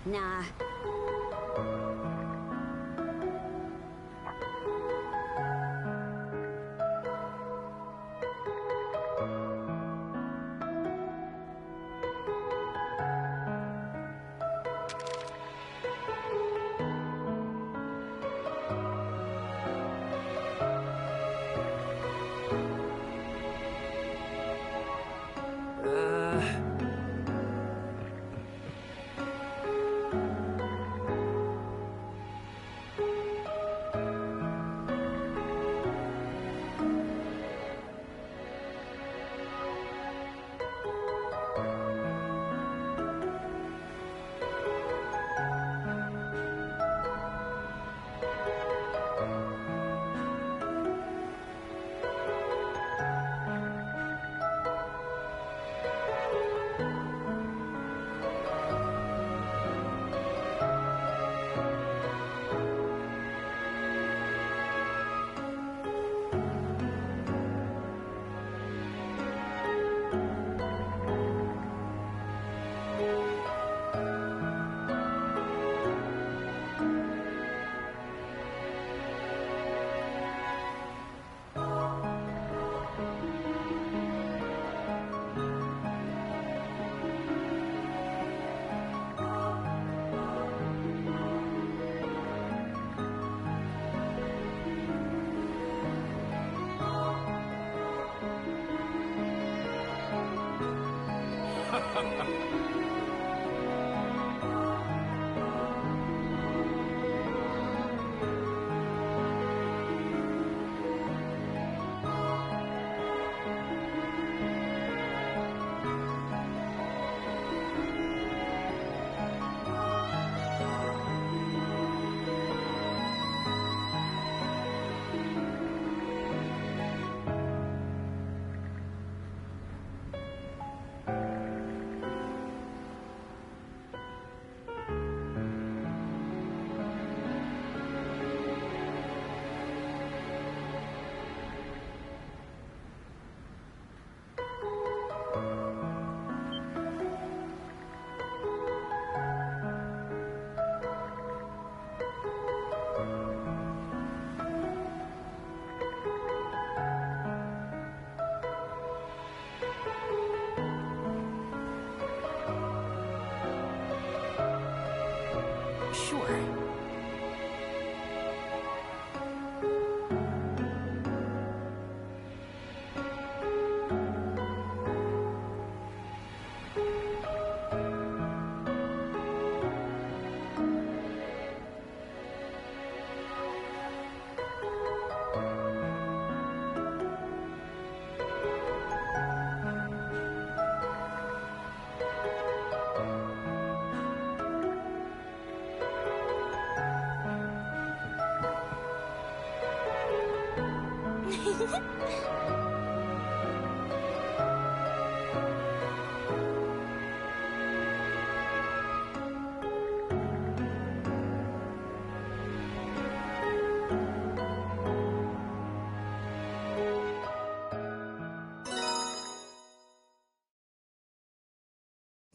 Nah. Sure.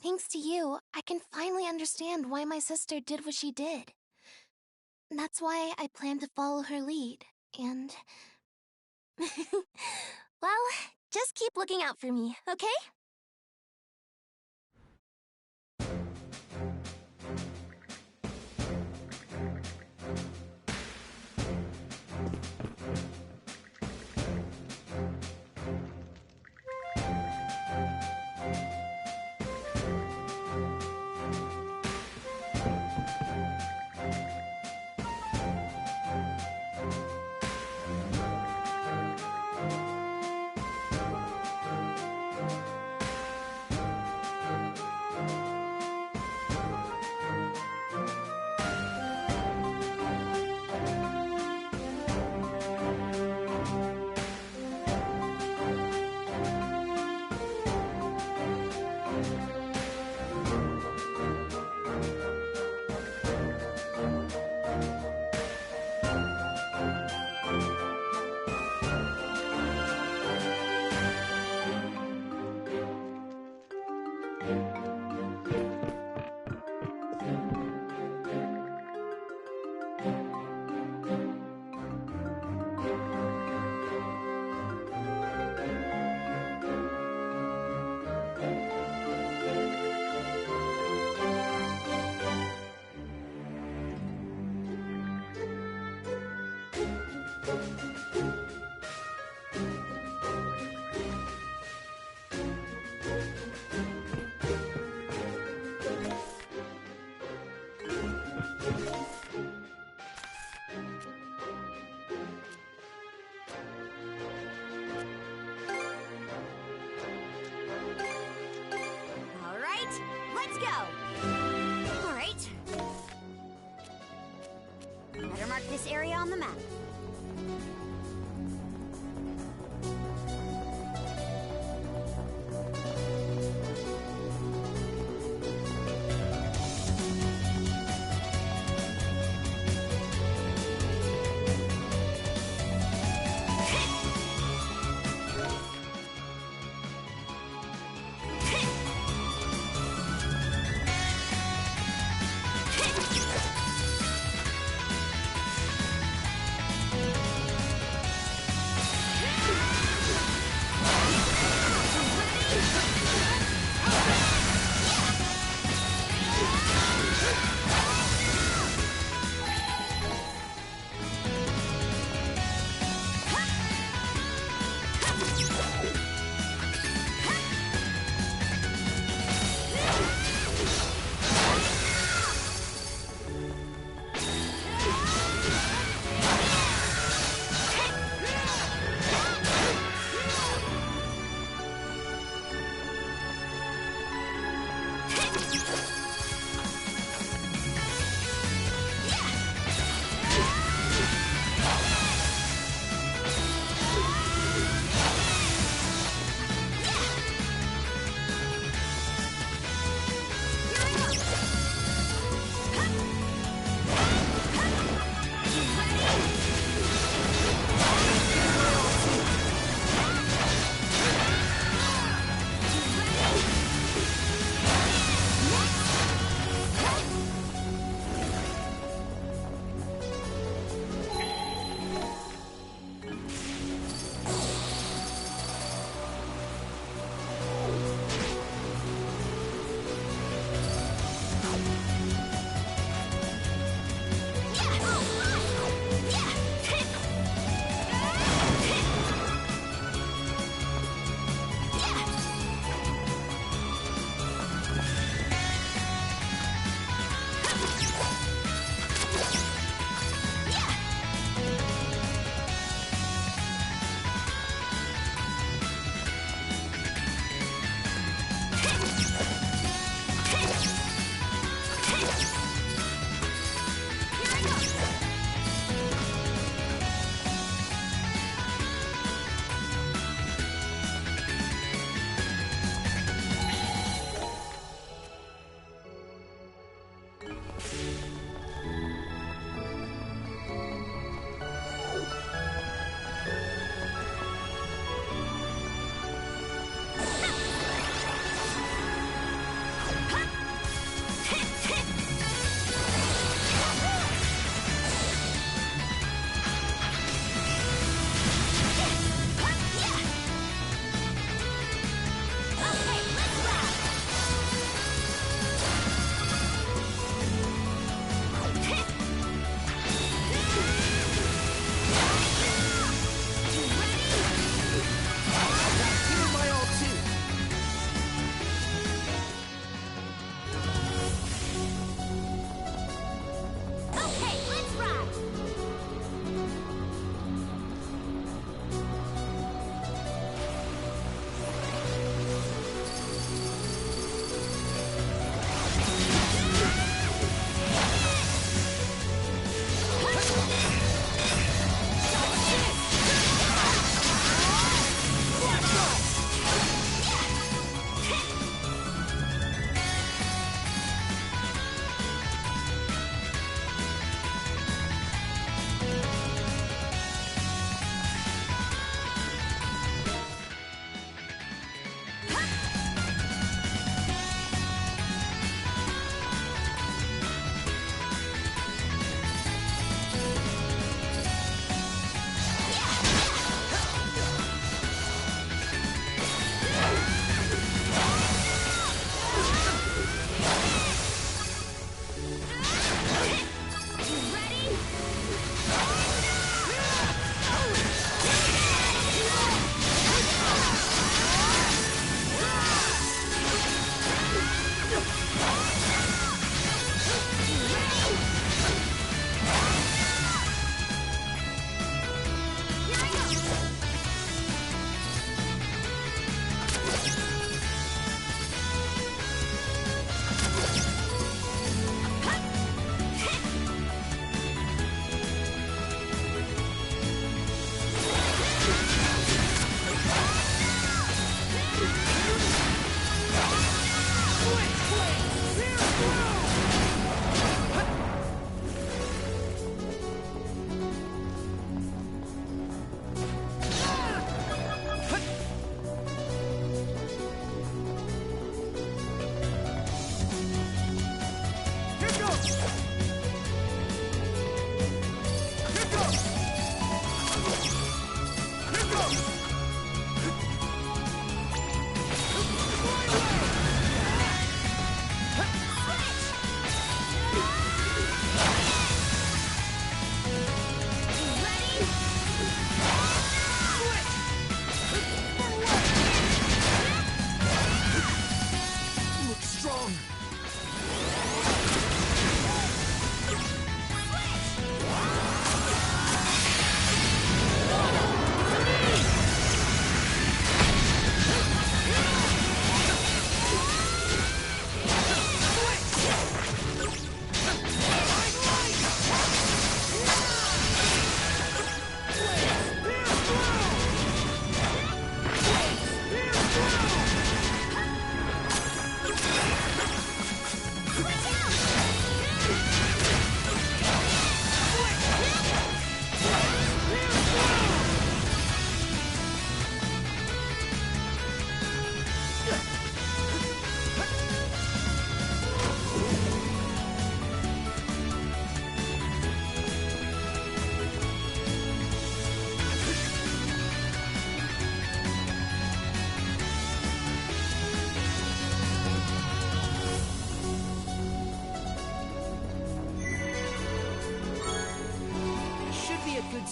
Thanks to you, I can finally understand why my sister did what she did. That's why I plan to follow her lead, and... well, just keep looking out for me, okay? Let's go! Alright. Better mark this area on the map.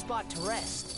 spot to rest.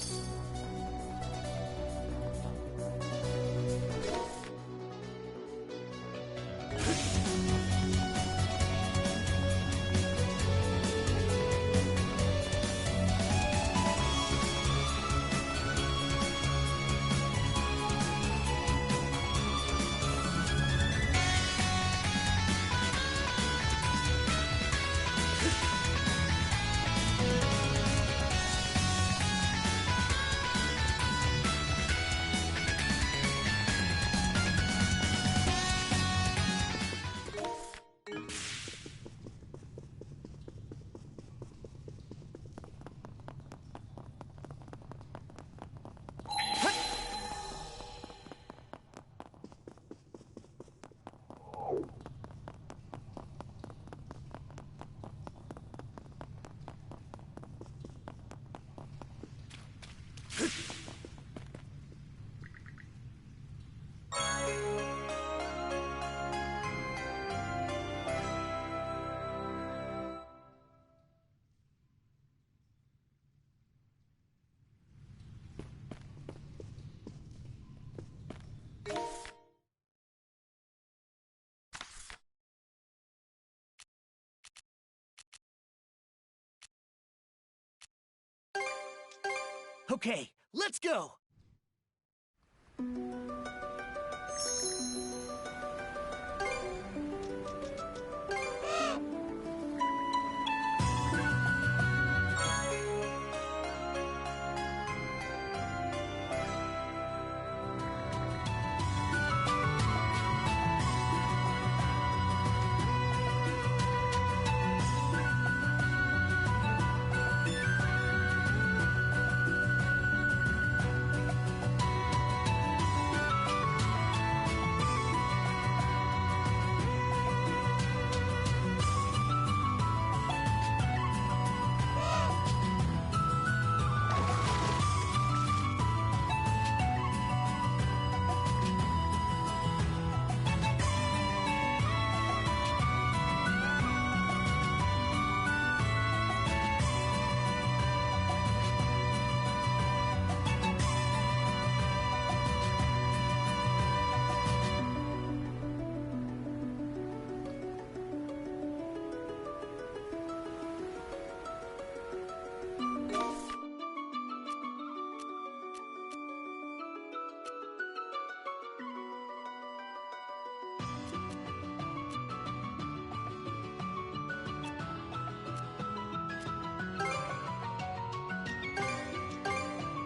Okay, let's go!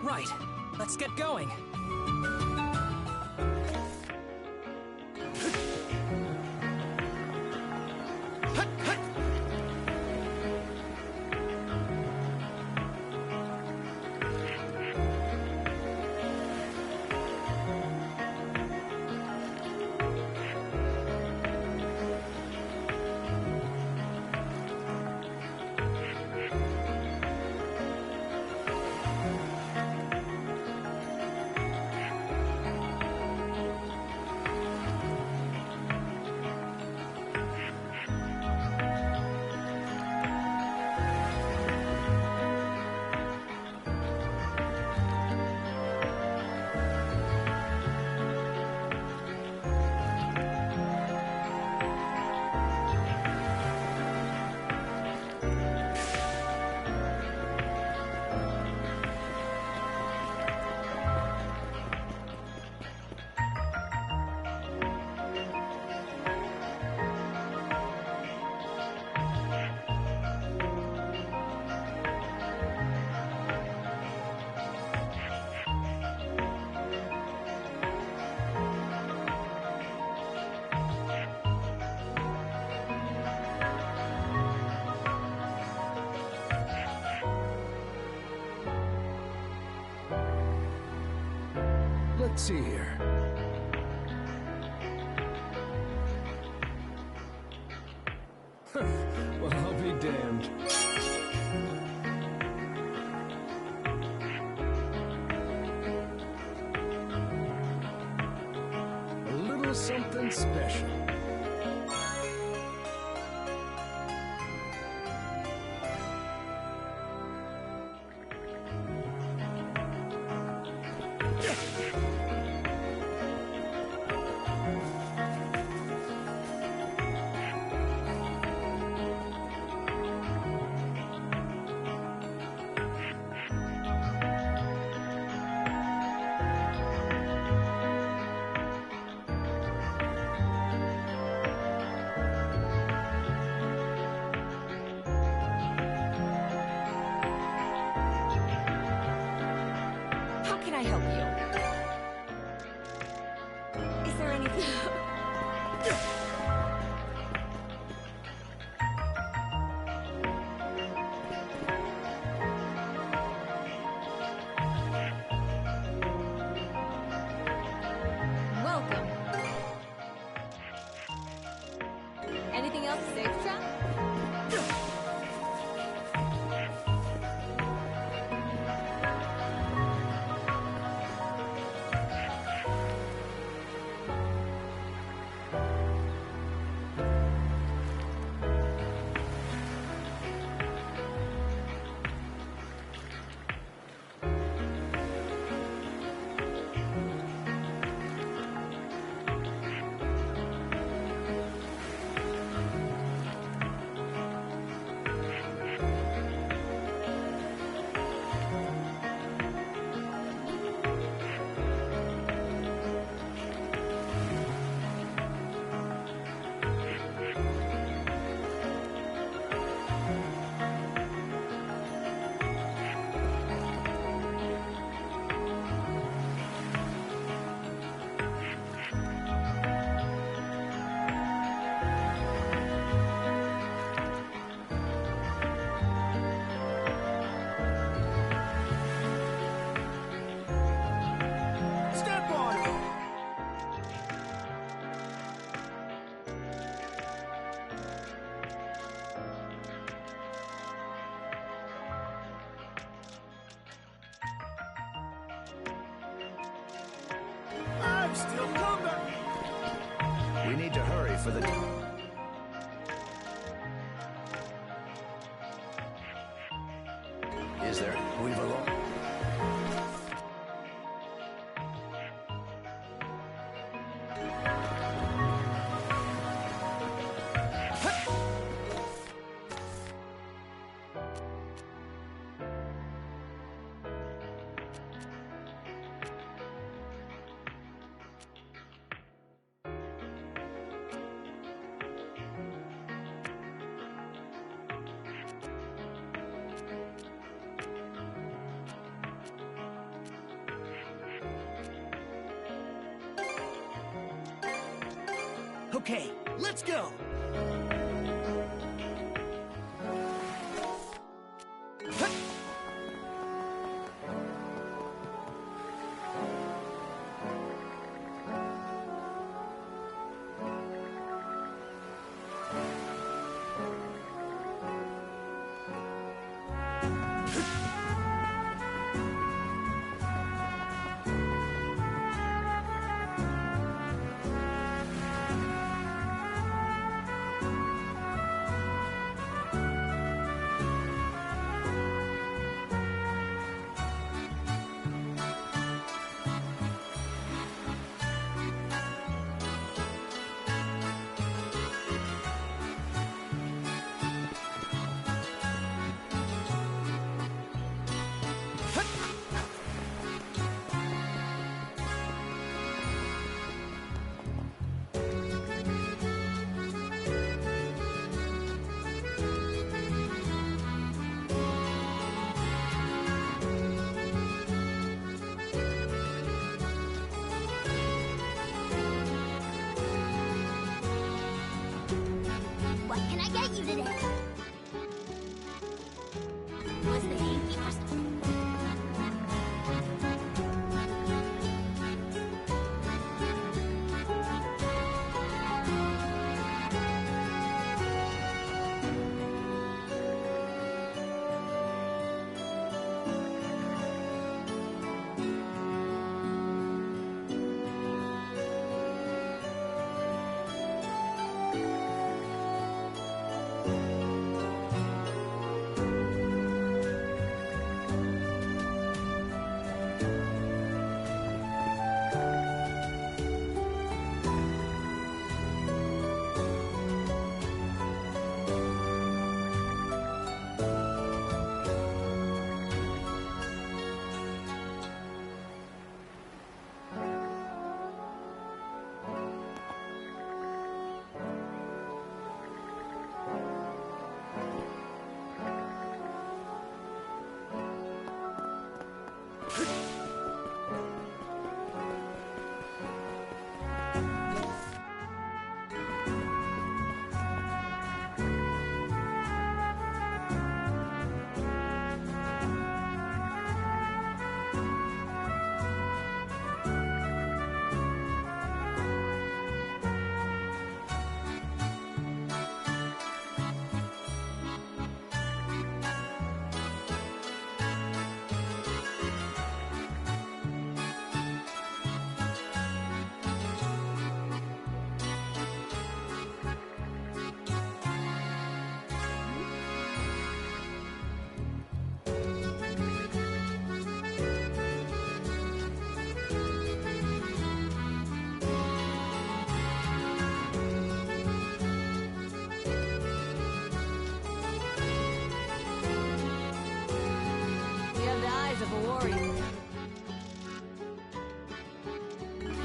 Right, let's get going. Let's see here. Well, I'll be damned. A little something special. for the... Is there? We've alone. Okay, let's go! What can I get you today? Was the gamekeeper's...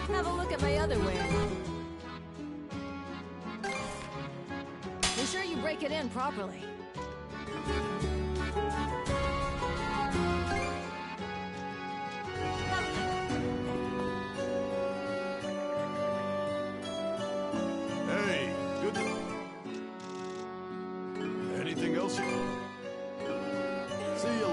Have a look at my other wear. Be sure you break it in properly. Hey, good. Anything else? See you